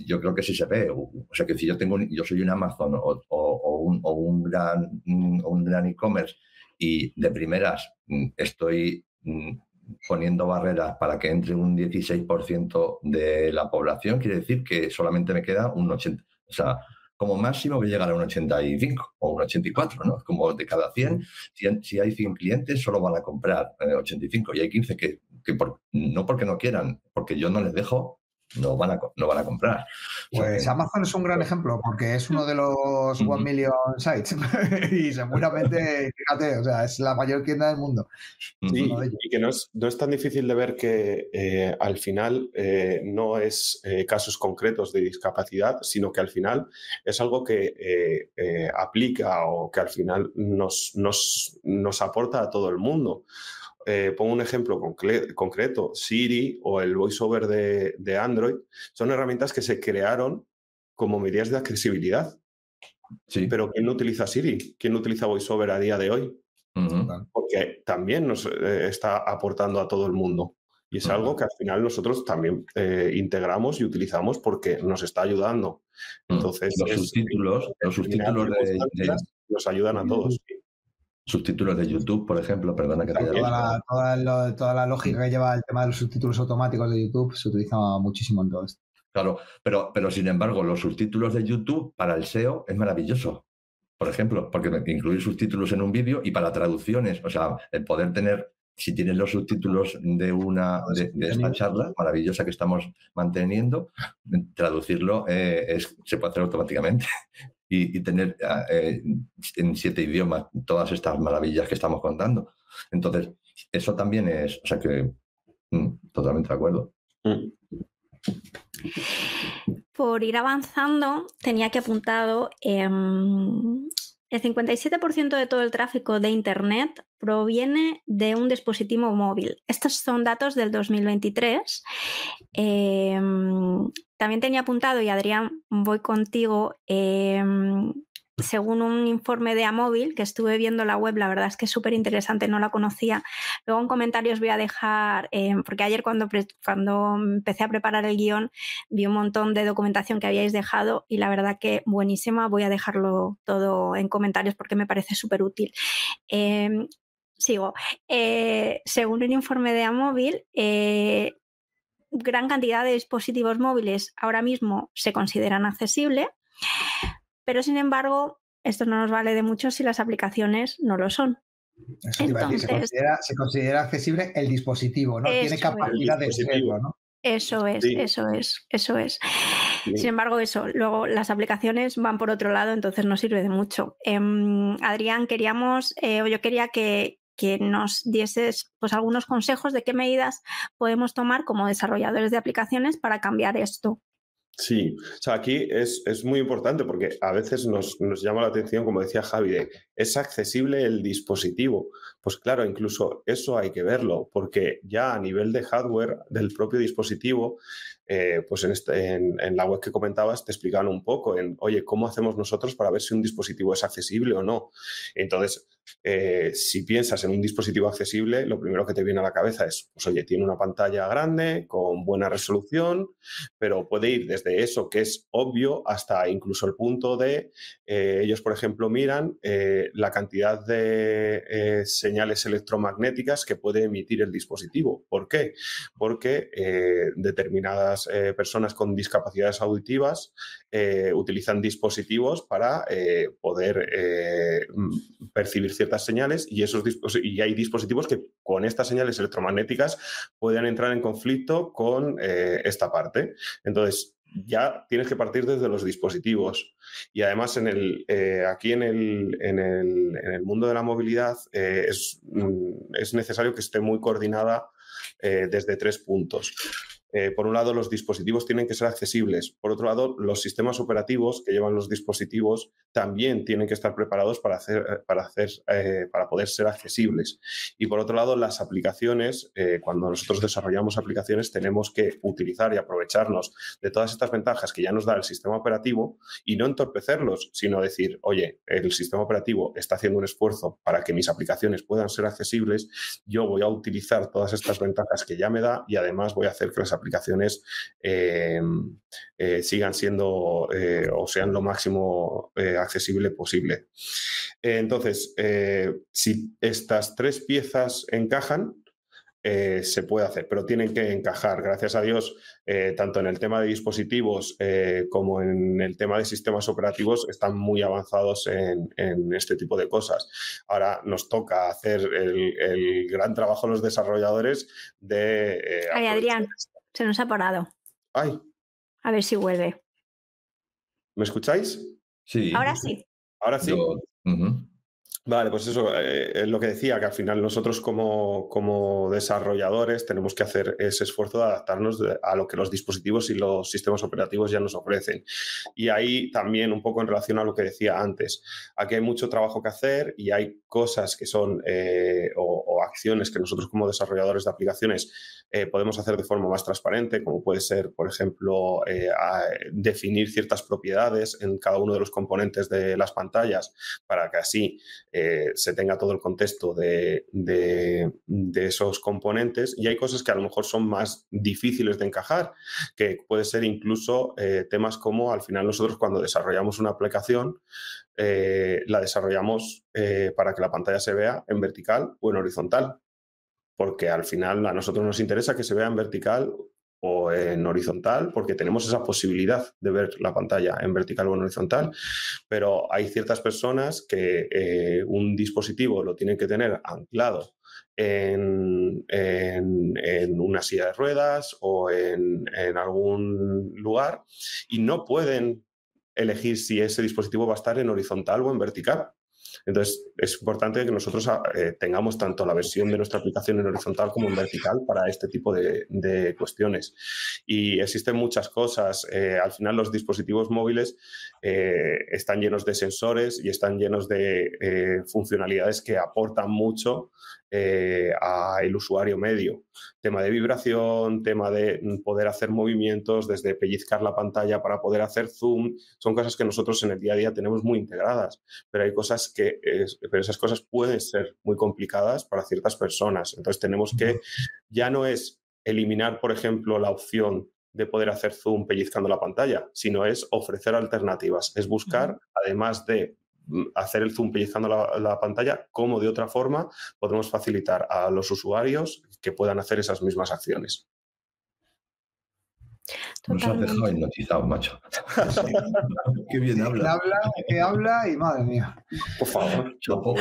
yo creo que sí se ve. O sea, que si yo soy un Amazon o un gran e-commerce y de primeras estoy poniendo barreras para que entre un 16% de la población, quiere decir que solamente me queda un 80%. O sea, como máximo voy a llegar a un 85 o un 84, ¿no? Como de cada 100, si hay 100 clientes, solo van a comprar 85 y hay 15 que no porque no quieran, porque yo no les dejo, no van a comprar.
Pues Amazon es un gran ejemplo porque es uno de los 1 million sites y seguramente, fíjate, o sea, es la mayor tienda del mundo.
Sí, y que no es tan difícil de ver que al final no es casos concretos de discapacidad, sino que al final es algo que aplica o que al final nos aporta a todo el mundo. Pongo un ejemplo concreto, Siri o el VoiceOver de Android son herramientas que se crearon como medidas de accesibilidad.
Sí.
Pero ¿quién no utiliza Siri? ¿Quién no utiliza VoiceOver a día de hoy? Porque también nos está aportando a todo el mundo. Y es algo que al final nosotros también integramos y utilizamos porque nos está ayudando. Entonces,
los subtítulos
nos ayudan a todos.
Subtítulos de YouTube, por ejemplo, perdona que te haya
toda la lógica que lleva el tema de los subtítulos automáticos de YouTube se utiliza muchísimo en todo esto.
Claro, pero sin embargo, los subtítulos de YouTube para el SEO es maravilloso. Por ejemplo, porque incluir subtítulos en un vídeo y para traducciones, o sea, el poder tener, si tienes los subtítulos de esta charla maravillosa que estamos manteniendo, traducirlo se puede hacer automáticamente y tener en 7 idiomas todas estas maravillas que estamos contando. Entonces, eso también es, o sea que totalmente de acuerdo.
Por ir avanzando, tenía que apuntado el 57% de todo el tráfico de Internet proviene de un dispositivo móvil. Estos son datos del 2023. También tenía apuntado, y Adrián, voy contigo, según un informe de Amóvil, que estuve viendo la web, la verdad es que es súper interesante, no la conocía. Luego en comentarios voy a dejar, porque ayer cuando empecé a preparar el guión vi un montón de documentación que habíais dejado y la verdad que buenísima. Voy a dejarlo todo en comentarios porque me parece súper útil. Sigo. Según un informe de Amóvil, gran cantidad de dispositivos móviles ahora mismo se consideran accesibles, pero sin embargo, esto no nos vale de mucho si las aplicaciones no lo son.
Eso te iba a decir, se considera accesible el dispositivo, ¿no? Tiene capacidad de serlo, ¿no?
Eso es, sí. Eso es. Sí. Sin embargo, luego las aplicaciones van por otro lado, entonces no sirve de mucho. Adrián, yo quería que nos dieses pues algunos consejos de qué medidas podemos tomar como desarrolladores de aplicaciones para cambiar esto.
Sí, o sea, aquí es muy importante porque a veces nos llama la atención, como decía Javi, ¿es accesible el dispositivo? Pues claro, incluso eso hay que verlo, porque ya a nivel de hardware del propio dispositivo, pues en la web que comentabas te explicaban un poco oye, ¿cómo hacemos nosotros para ver si un dispositivo es accesible o no? Entonces, si piensas en un dispositivo accesible, lo primero que te viene a la cabeza es, pues oye, tiene una pantalla grande, con buena resolución, pero puede ir desde eso que es obvio hasta incluso el punto de ellos, por ejemplo, miran la cantidad de señales electromagnéticas que puede emitir el dispositivo. ¿Por qué? Porque determinadas personas con discapacidades auditivas utilizan dispositivos para poder percibir ciertas señales y hay dispositivos que con estas señales electromagnéticas pueden entrar en conflicto con esta parte. Entonces, ya tienes que partir desde los dispositivos. Y además, aquí en el mundo de la movilidad es necesario que esté muy coordinada desde 3 puntos. Por un lado, los dispositivos tienen que ser accesibles. Por otro lado, los sistemas operativos que llevan los dispositivos también tienen que estar preparados para poder ser accesibles. Y por otro lado, las aplicaciones, cuando nosotros desarrollamos aplicaciones, tenemos que utilizar y aprovecharnos de todas estas ventajas que ya nos da el sistema operativo y no entorpecerlos, sino decir, oye, el sistema operativo está haciendo un esfuerzo para que mis aplicaciones puedan ser accesibles, yo voy a utilizar todas estas ventajas que ya me da y además voy a hacer que las aplicaciones sigan siendo o sean lo máximo accesible posible. Entonces, si estas 3 piezas encajan, se puede hacer, pero tienen que encajar. Gracias a Dios, tanto en el tema de dispositivos como en el tema de sistemas operativos están muy avanzados en este tipo de cosas. Ahora nos toca hacer el gran trabajo los desarrolladores de...
Ay, Adrián, se nos ha parado.
Ay.
A ver si vuelve.
¿Me escucháis?
Sí.
Ahora sí.
Ahora sí. Vale, pues eso es lo que decía, que al final nosotros como desarrolladores tenemos que hacer ese esfuerzo de adaptarnos a lo que los dispositivos y los sistemas operativos ya nos ofrecen. Y ahí también un poco en relación a lo que decía antes, aquí hay mucho trabajo que hacer y hay cosas que son o acciones que nosotros como desarrolladores de aplicaciones podemos hacer de forma más transparente, como puede ser, por ejemplo, definir ciertas propiedades en cada uno de los componentes de las pantallas para que así se tenga todo el contexto de esos componentes, y hay cosas que a lo mejor son más difíciles de encajar, que puede ser incluso temas como al final nosotros cuando desarrollamos una aplicación la desarrollamos para que la pantalla se vea en vertical o en horizontal, porque al final a nosotros nos interesa que se vea en vertical o en horizontal, porque tenemos esa posibilidad de ver la pantalla en vertical o en horizontal, pero hay ciertas personas que un dispositivo lo tienen que tener anclado en una silla de ruedas o en algún lugar y no pueden elegir si ese dispositivo va a estar en horizontal o en vertical. Entonces, es importante que nosotros tengamos tanto la versión de nuestra aplicación en horizontal como en vertical para este tipo de cuestiones. Y existen muchas cosas. Al final, los dispositivos móviles están llenos de sensores y están llenos de funcionalidades que aportan mucho al usuario medio. Tema de vibración, tema de poder hacer movimientos, desde pellizcar la pantalla para poder hacer zoom. Son cosas que nosotros en el día a día tenemos muy integradas, pero hay cosas pero esas cosas pueden ser muy complicadas para ciertas personas. Entonces tenemos que, ya no es eliminar, por ejemplo, la opción de poder hacer zoom pellizcando la pantalla, sino es ofrecer alternativas, es buscar, además de hacer el zoom pellizcando la pantalla, cómo de otra forma podemos facilitar a los usuarios que puedan hacer esas mismas acciones.
Nos has dejado hipnotizados, macho. Qué bien habla.
Que habla y madre mía.
Por favor.
Chapo.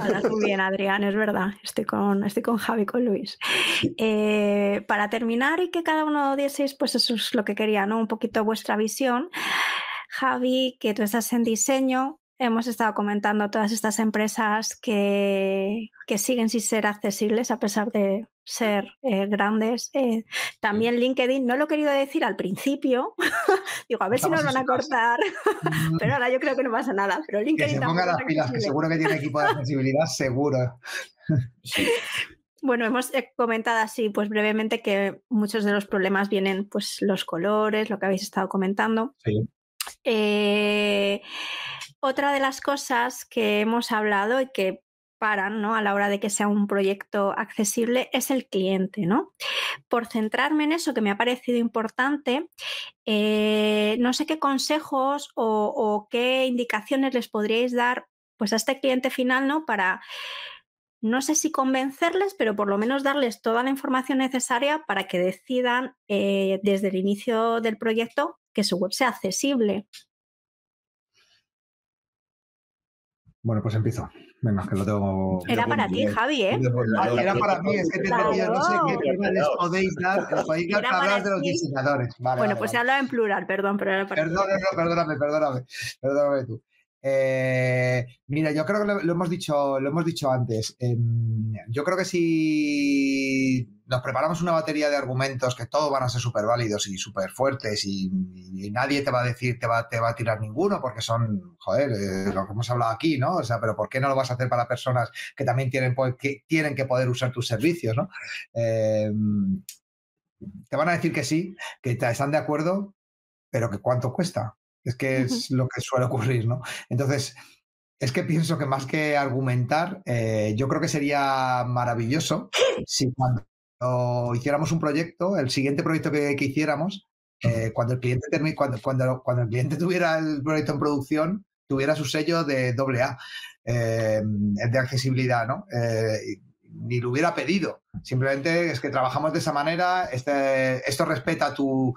Hablas muy bien, Adrián, es verdad. Estoy con Javi y con Luis. Para terminar y que cada uno dieseis, pues eso es lo que quería, ¿no? Un poquito vuestra visión. Javi, que tú estás en diseño, hemos estado comentando todas estas empresas que siguen sin ser accesibles a pesar de ser grandes. También LinkedIn, no lo he querido decir al principio, digo, a ver si nos van a cortar, pero ahora yo creo que no pasa nada. Pero LinkedIn
que se ponga las pilas, que seguro que tiene equipo de accesibilidad, seguro.
Sí.
Bueno, hemos comentado así, pues brevemente, que muchos de los problemas vienen, pues los colores, lo que habéis estado comentando.
Sí.
Otra de las cosas que hemos hablado y que paran, ¿no?, a la hora de que sea un proyecto accesible es el cliente, ¿no? Por centrarme en eso, que me ha parecido importante, no sé qué consejos o qué indicaciones les podríais dar, pues, a este cliente final, ¿no?, para, no sé si convencerles, pero por lo menos darles toda la información necesaria para que decidan desde el inicio del proyecto que su web sea accesible.
Bueno, pues empiezo. Venga, que lo tengo.
Era para ti, Javi, ¿eh?
Era para mí, es que yo no sé qué tema les podéis dar para hablar de los diseñadores. Vale,
bueno, pues se hablaba en plural, perdón, pero era para ti.
Perdóname tú. Mira, yo creo que lo hemos dicho antes. Yo creo que si nos preparamos una batería de argumentos que todos van a ser súper válidos y súper fuertes y nadie te va a decir, te va a tirar ninguno porque son, lo que hemos hablado aquí, ¿no? O sea, pero ¿por qué no lo vas a hacer para personas que también tienen que poder usar tus servicios, ¿no? Te van a decir que sí, que están de acuerdo, pero que ¿cuánto cuesta? Es que es lo que suele ocurrir, ¿no? Entonces, es que pienso que más que argumentar, yo creo que sería maravilloso si cuando hiciéramos un proyecto, el siguiente proyecto que hiciéramos, cuando el cliente cuando el cliente tuviera el proyecto en producción, tuviera su sello de AA, de accesibilidad, ¿no? Ni lo hubiera pedido. Simplemente es que trabajamos de esa manera, esto respeta tu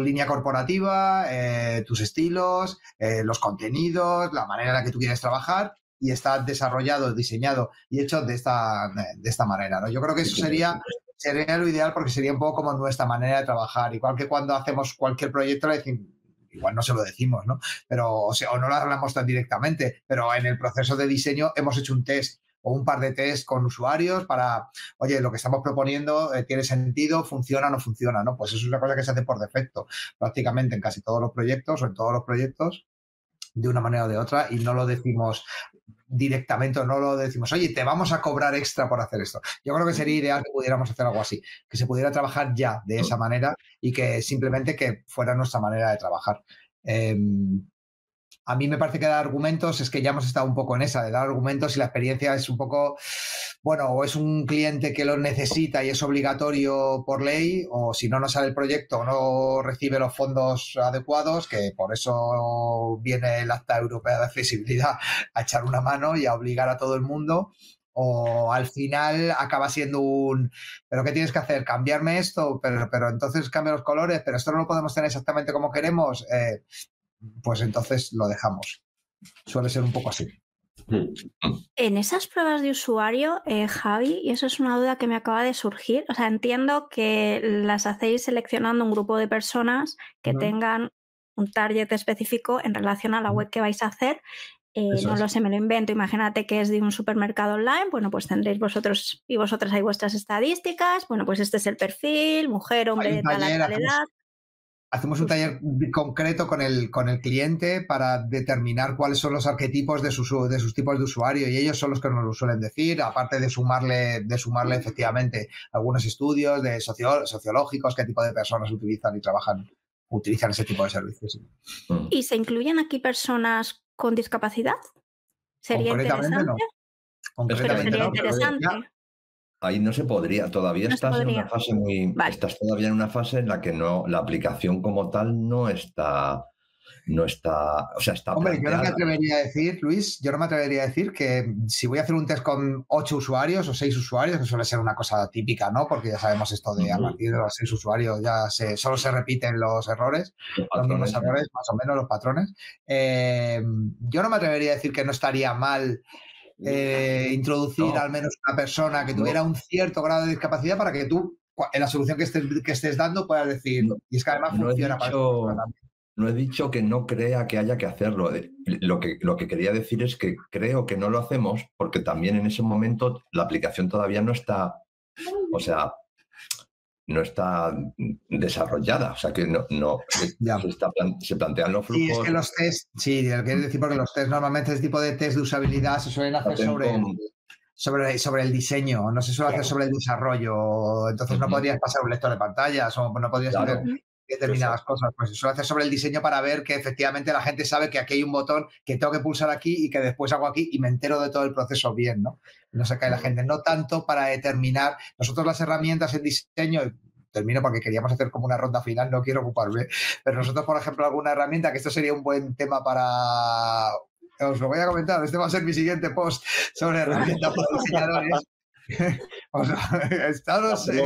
línea corporativa, tus estilos, los contenidos, la manera en la que tú quieres trabajar y está desarrollado, diseñado y hecho de esta manera, ¿no? Yo creo que eso sería lo ideal porque sería un poco como nuestra manera de trabajar. Igual que cuando hacemos cualquier proyecto le decimos, igual no se lo decimos, ¿no? Pero, o no lo hablamos tan directamente, pero en el proceso de diseño hemos hecho un test o un par de test con usuarios para, oye, lo que estamos proponiendo tiene sentido, funciona o no funciona, ¿no? Pues eso es una cosa que se hace por defecto prácticamente en casi todos los proyectos o en todos los proyectos de una manera o de otra y no lo decimos directamente o no lo decimos, oye, te vamos a cobrar extra por hacer esto. Yo creo que sería ideal que pudiéramos hacer algo así, que se pudiera trabajar ya de esa manera y que simplemente que fuera nuestra manera de trabajar. A mí me parece que dar argumentos es que ya hemos estado un poco en esa, de dar argumentos y la experiencia es un poco, bueno, o es un cliente que lo necesita y es obligatorio por ley, o si no, no sale el proyecto o no recibe los fondos adecuados, que por eso viene el Acta Europea de Accesibilidad a echar una mano y a obligar a todo el mundo. O al final acaba siendo ¿pero qué tienes que hacer? ¿Cambiarme esto? Pero entonces cambia los colores, pero esto no lo podemos tener exactamente como queremos. Pues entonces lo dejamos. Suele ser un poco así.
En esas pruebas de usuario, Javi, y eso es una duda que me acaba de surgir, o sea, entiendo que las hacéis seleccionando un grupo de personas que tengan un target específico en relación a la web que vais a hacer. No lo sé, me lo invento. Imagínate que es de un supermercado online. Bueno, pues tendréis vosotros y vosotras ahí vuestras estadísticas. Bueno, pues este es el perfil, mujer, hombre de tal edad.
Hacemos un taller concreto con el cliente para determinar cuáles son los arquetipos de sus tipos de usuario, y ellos son los que nos lo suelen decir, aparte de sumarle efectivamente algunos estudios de sociológicos, qué tipo de personas utilizan ese tipo de servicios.
¿Y se incluyen aquí personas con discapacidad? ¿Sería interesante?
No. Concretamente
sería
no,
interesante.
Ahí no se podría, todavía
no
estás en una fase estás todavía en una fase en la que la aplicación como tal no está, o sea, está
Hombre,
planteada.
yo no me atrevería a decir, Luis, que si voy a hacer un test con 8 usuarios o 6 usuarios, que suele ser una cosa típica, ¿no? Porque ya sabemos esto de a partir de los 6 usuarios solo se repiten los errores, los mismos errores, más o menos los patrones. Yo no me atrevería a decir que no estaría mal introducir al menos una persona que tuviera un cierto grado de discapacidad para que tú, en la solución que estés dando, puedas decir, y es que además funciona para eso también.
No he dicho que no crea que haya que hacerlo. Lo que quería decir es que creo que no lo hacemos porque también en ese momento la aplicación todavía no está, o sea, no está desarrollada. O sea, que se plantean los flujos.
Sí, es que los test, sí, lo que decir, porque los test normalmente, este tipo de test de usabilidad se suelen hacer sobre el diseño, no se suele hacer sobre el desarrollo. Entonces no podrías pasar un lector de pantallas o no podrías hacer determinadas cosas, pues se suele hacer sobre el diseño para ver que efectivamente la gente sabe que aquí hay un botón que tengo que pulsar aquí y que después hago aquí y me entero de todo el proceso bien, ¿no? No se cae la gente, no tanto para determinar. Nosotros las herramientas en diseño, termino porque queríamos hacer como una ronda final, no quiero ocuparme, pero nosotros, por ejemplo, alguna herramienta, que esto sería un buen tema para... Os lo voy a comentar, este va a ser mi siguiente post sobre herramientas para diseñadores.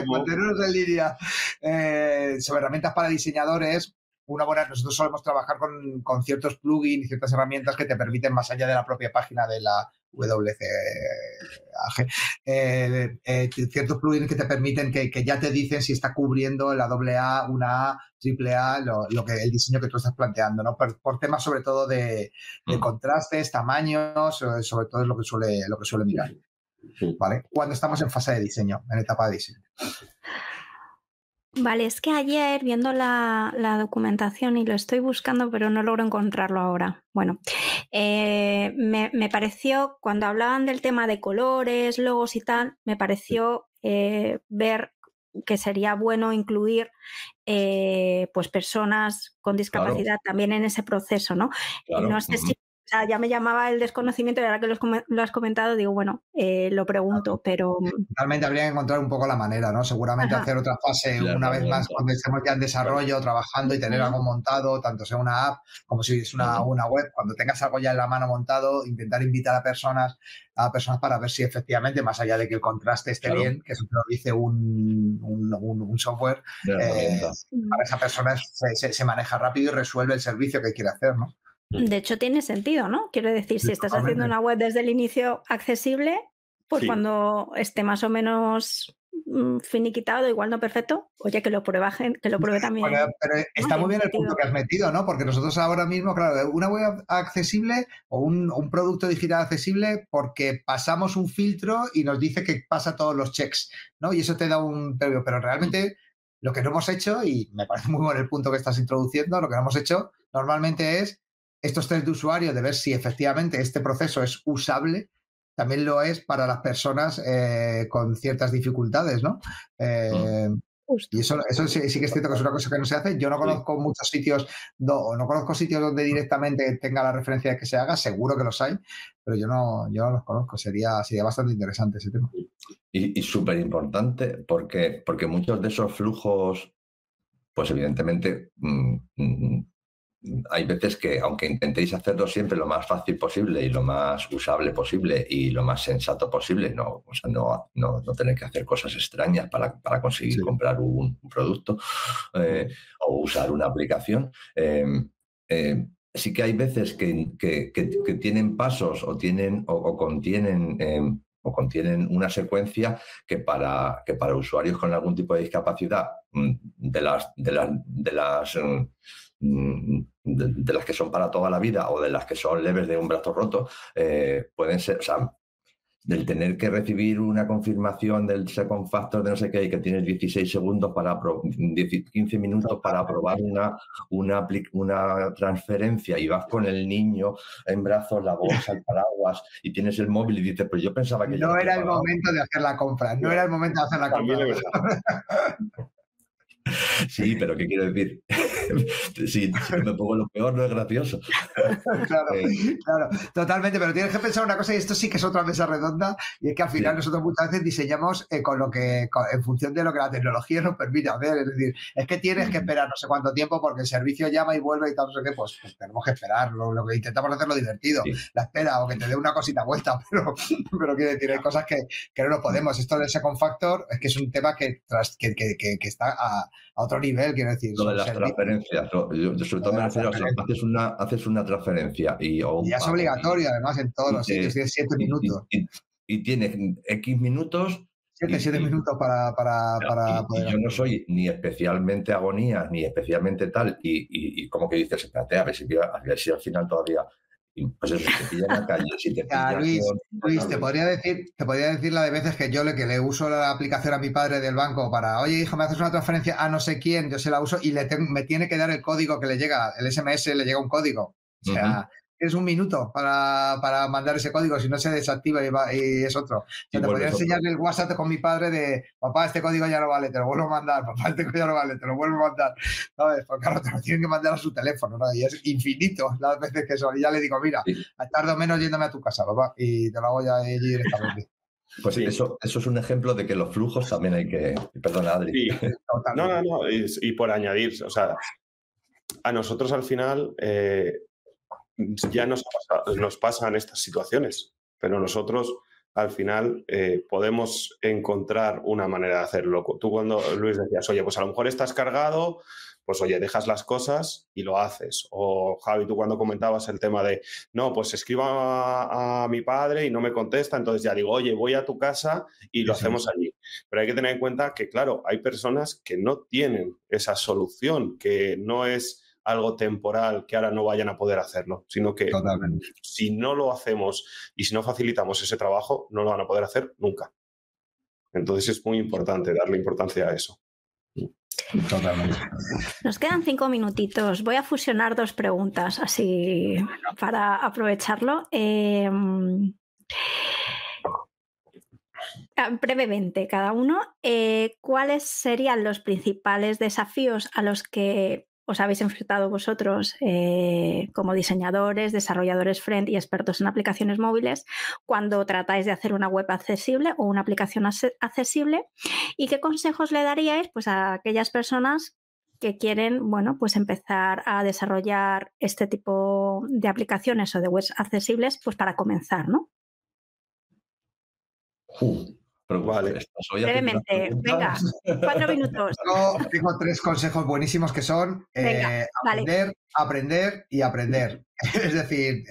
Mantenernos en línea sobre herramientas para diseñadores. Nosotros solemos trabajar con ciertos plugins y ciertas herramientas que te permiten, más allá de la propia página de la WCAG, ciertos plugins que te permiten que ya te dicen si está cubriendo la AA, una A, AAA, el diseño que tú estás planteando, ¿no? Por temas sobre todo de contrastes, tamaños, sobre todo es lo que suele mirar. ¿Vale? Cuando estamos en fase de diseño, en etapa de diseño.
Vale, es que ayer viendo la documentación, y lo estoy buscando pero no logro encontrarlo ahora. Bueno, me pareció, cuando hablaban del tema de colores, logos y tal, me pareció ver que sería bueno incluir pues personas con discapacidad también en ese proceso, ¿no? Claro. No sé si ya me llamaba el desconocimiento y ahora que lo has comentado digo, bueno, lo pregunto, pero...
Realmente habría que encontrar un poco la manera, ¿no? Seguramente hacer otra fase una vez más cuando estemos ya en desarrollo, trabajando y tener algo montado, tanto sea una app como si es una web. Cuando tengas algo ya en la mano montado, intentar invitar a personas para ver si efectivamente, más allá de que el contraste esté bien, que eso te lo dice un software, para esa persona se maneja rápido y resuelve el servicio que quiere hacer, ¿no?
De hecho, tiene sentido, ¿no? Quiero decir, si estás haciendo una web desde el inicio accesible, pues cuando esté más o menos finiquitado, igual no perfecto, oye, que lo pruebe también.
Bueno, pero está muy bien el punto que has metido, ¿no? Porque nosotros ahora mismo, claro, una web accesible o un producto digital accesible, porque pasamos un filtro y nos dice que pasa todos los checks, ¿no? Y eso te da un previo, pero realmente lo que no hemos hecho, y me parece muy bueno el punto que estás introduciendo, lo que no hemos hecho normalmente es estos test de usuario, de ver si efectivamente este proceso es usable, también lo es para las personas con ciertas dificultades, ¿no? Y eso sí que es cierto que es una cosa que no se hace. Yo no conozco muchos sitios, no conozco sitios donde directamente tenga la referencia de que se haga, seguro que los hay, pero yo no los conozco. Sería bastante interesante ese tema.
Y súper importante porque muchos de esos flujos, pues evidentemente... hay veces que, aunque intentéis hacerlo siempre lo más fácil posible y lo más usable posible y lo más sensato posible, no tener que hacer cosas extrañas para conseguir comprar un producto o usar una aplicación. Sí que hay veces que tienen pasos o contienen una secuencia que para usuarios con algún tipo de discapacidad de las que son para toda la vida o de las que son leves de un brazo roto, pueden ser, o sea, del tener que recibir una confirmación del second factor de no sé qué y que tienes 16 segundos 15 minutos para aprobar una transferencia y vas con el niño en brazos, la bolsa, el paraguas y tienes el móvil y dices, pues yo pensaba que
no era el momento de hacer la compra, no era el momento de hacer la compra.
Sí, pero ¿qué quiero decir? Si me pongo lo peor, no es gracioso.
Claro, totalmente, pero tienes que pensar una cosa, y esto sí que es otra mesa redonda, y es que al final nosotros muchas veces diseñamos en función de lo que la tecnología nos permite hacer. Es decir, es que tienes que esperar no sé cuánto tiempo porque el servicio llama y vuelve y tal, no sé qué, pues tenemos que esperar. Lo que intentamos hacerlo divertido, la espera, o que te dé una cosita vuelta, pero quiero decir, hay cosas que no nos podemos. Esto del second factor es que es un tema que está a otro nivel, quiero decir.
Lo de las transferencias, yo sobre todo me refiero a haces una transferencia y
ya es obligatorio, además, en todos los sitios, tienes 7 minutos.
Y tienes X minutos.
7 minutos para
poder. Yo no soy ni especialmente agonía, ni especialmente tal, y como que dices, espérate, a ver si al final todavía. Pues eso, si te pilla en la calle, si te pilla...
Luis, te podría decir la de veces que yo le uso la aplicación a mi padre del banco para, oye, hijo, me haces una transferencia a no sé quién, yo se la uso y me tiene que dar el código que le llega, el SMS le llega un código. O sea, es un minuto para mandar ese código, si no se desactiva y es otro. O sea, te podría enseñar el WhatsApp con mi padre de, papá, este código ya no vale, te lo vuelvo a mandar, papá, este código ya no vale, te lo vuelvo a mandar, ¿sabes? Porque claro, te lo tienen que mandar a su teléfono, ¿no? Y es infinito las veces que son. Y ya le digo, mira, tardo menos yéndome a tu casa, papá, y te lo hago ya allí directamente.
Pues sí. Eso es un ejemplo de que los flujos también hay que... Perdona, Adri.
Sí. No, y por añadir, o sea, a nosotros al final... ya nos pasan estas situaciones, pero nosotros al final podemos encontrar una manera de hacerlo. Tú cuando, Luis, decías, oye, pues a lo mejor estás cargado, pues oye, dejas las cosas y lo haces. O Javi, tú cuando comentabas el tema de, no, pues escribo a mi padre y no me contesta, entonces ya digo, oye, voy a tu casa y lo hacemos allí. Pero hay que tener en cuenta que, claro, hay personas que no tienen esa solución, que no es algo temporal, que ahora no vayan a poder hacerlo, sino que si no lo hacemos y si no facilitamos ese trabajo, no lo van a poder hacer nunca. Entonces es muy importante darle importancia a eso.
Totalmente.
Nos quedan 5 minutitos. Voy a fusionar 2 preguntas así para aprovecharlo. Brevemente, cada uno, ¿cuáles serían los principales desafíos a los que os habéis enfrentado vosotros como diseñadores, desarrolladores front y expertos en aplicaciones móviles cuando tratáis de hacer una web accesible o una aplicación accesible? ¿Y qué consejos le daríais pues, a aquellas personas que quieren, bueno, pues empezar a desarrollar este tipo de aplicaciones o de webs accesibles pues para comenzar, ¿no?
Vale.
Brevemente, venga, 4 minutos.
Tengo 3 consejos buenísimos que son aprender y aprender. Es decir,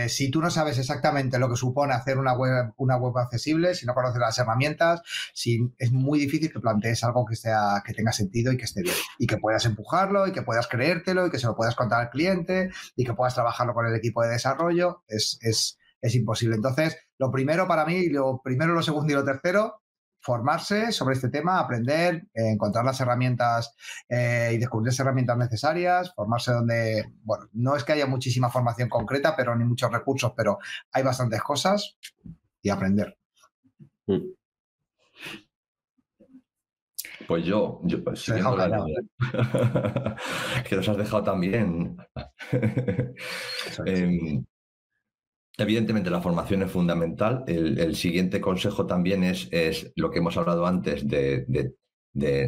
si tú no sabes exactamente lo que supone hacer una web accesible, si no conoces las herramientas, es muy difícil que plantees algo que tenga sentido y que esté bien. Y que puedas empujarlo y que puedas creértelo y que se lo puedas contar al cliente y que puedas trabajarlo con el equipo de desarrollo. Es imposible. Entonces, lo primero para mí, lo segundo y lo tercero, formarse sobre este tema, aprender, encontrar las herramientas y descubrir las herramientas necesarias, formarse donde, bueno, no es que haya muchísima formación concreta, pero ni muchos recursos, pero hay bastantes cosas y aprender.
Pues yo siguiendo la línea, que nos has dejado también. Evidentemente la formación es fundamental. El siguiente consejo también es lo que hemos hablado antes de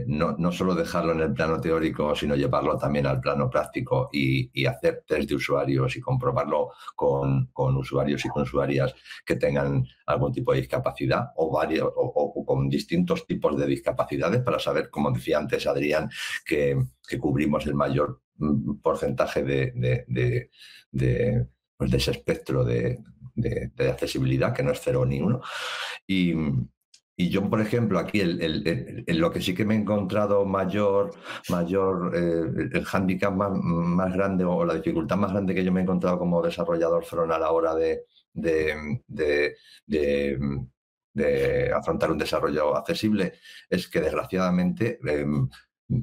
no solo dejarlo en el plano teórico, sino llevarlo también al plano práctico y hacer test de usuarios y comprobarlo con usuarios y con usuarias que tengan algún tipo de discapacidad o con distintos tipos de discapacidades para saber, como decía antes Adrián, que cubrimos el mayor porcentaje de ese espectro de accesibilidad, que no es 0 ni 1. Y yo, por ejemplo, aquí en lo que sí que me he encontrado el hándicap más grande o la dificultad más grande que yo me he encontrado como desarrollador front a la hora de afrontar un desarrollo accesible es que, desgraciadamente,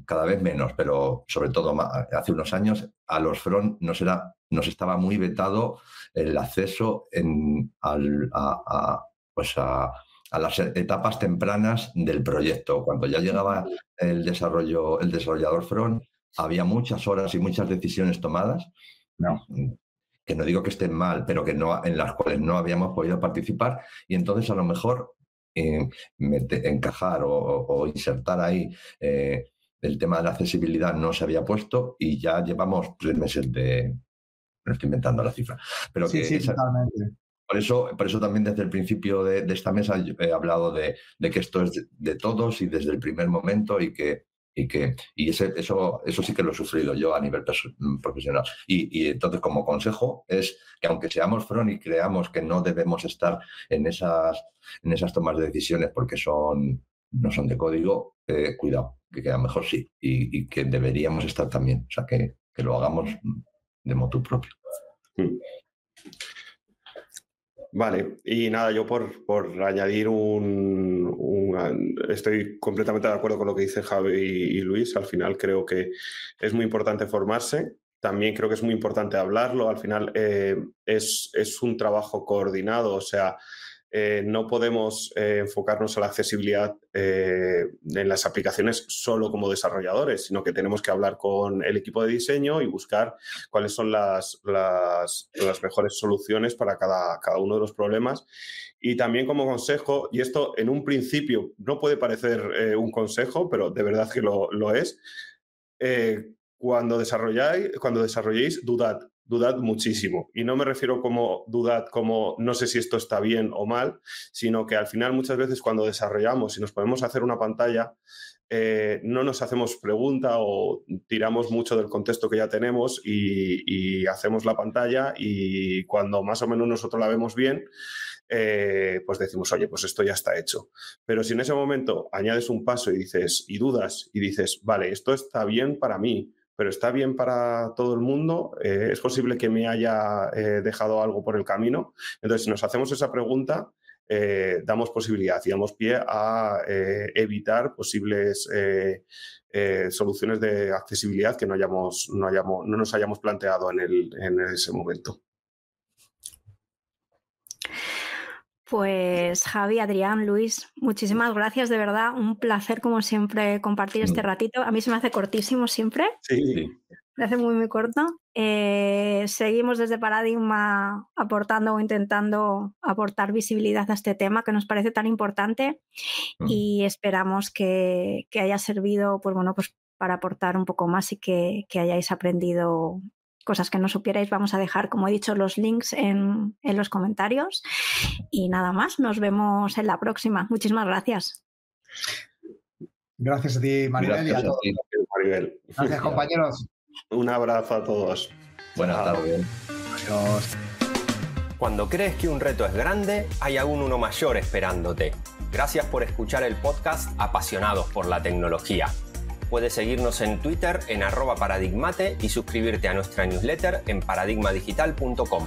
cada vez menos, pero sobre todo hace unos años, a los front nos estaba muy vetado el acceso a las etapas tempranas del proyecto. Cuando ya llegaba el desarrollador front, había muchas horas y muchas decisiones tomadas, que no digo que estén mal, pero en las cuales no habíamos podido participar, y entonces a lo mejor encajar o insertar ahí el tema de la accesibilidad no se había puesto, y ya llevamos 3 meses no estoy inventando la cifra, pero
sí, totalmente.
Por eso también desde el principio de esta mesa yo he hablado de que esto es de todos y desde el primer momento, y eso sí que lo he sufrido yo a nivel profesional. Y entonces, como consejo, es que aunque seamos front y creamos que no debemos estar en esas tomas de decisiones porque no son de código, cuidado, que a lo mejor sí, y que deberíamos estar también. O sea, que lo hagamos de motu propio.
Vale, y nada, yo por añadir estoy completamente de acuerdo con lo que dice Javi y Luis. Al final creo que es muy importante formarse. También creo que es muy importante hablarlo. Al final es un trabajo coordinado, o sea, no podemos enfocarnos a la accesibilidad en las aplicaciones solo como desarrolladores, sino que tenemos que hablar con el equipo de diseño y buscar cuáles son las mejores soluciones para cada uno de los problemas. Y también, como consejo, y esto en un principio no puede parecer un consejo, pero de verdad que lo es, cuando desarrolléis, dudad muchísimo. Y no me refiero dudad como no sé si esto está bien o mal, sino que al final muchas veces cuando desarrollamos y nos ponemos a hacer una pantalla, no nos hacemos pregunta o tiramos mucho del contexto que ya tenemos y hacemos la pantalla, y cuando más o menos nosotros la vemos bien, pues decimos, oye, pues esto ya está hecho. Pero si en ese momento añades un paso y dudas y dices, vale, esto está bien para mí, pero está bien para todo el mundo, es posible que me haya dejado algo por el camino. Entonces, si nos hacemos esa pregunta, damos posibilidad y damos pie a evitar posibles soluciones de accesibilidad que no nos hayamos planteado en ese momento.
Pues Javi, Adrián, Luis, muchísimas gracias, de verdad, un placer como siempre compartir este ratito. A mí se me hace cortísimo siempre.
Sí.
Me hace muy, muy corto. Seguimos desde Paradigma aportando o intentando aportar visibilidad a este tema que nos parece tan importante, y esperamos que haya servido pues para aportar un poco más y que hayáis aprendido cosas que no supierais. Vamos a dejar, como he dicho, los links en los comentarios. Y nada más, nos vemos en la próxima. Muchísimas gracias.
Gracias a ti, Maribel, y a todos.
Maribel.
Gracias, compañeros.
Un abrazo a todos.
Buenas tardes.
Adiós.
Cuando crees que un reto es grande, hay aún uno mayor esperándote. Gracias por escuchar el podcast Apasionados por la Tecnología. Puedes seguirnos en Twitter en @paradigmate y suscribirte a nuestra newsletter en paradigmadigital.com.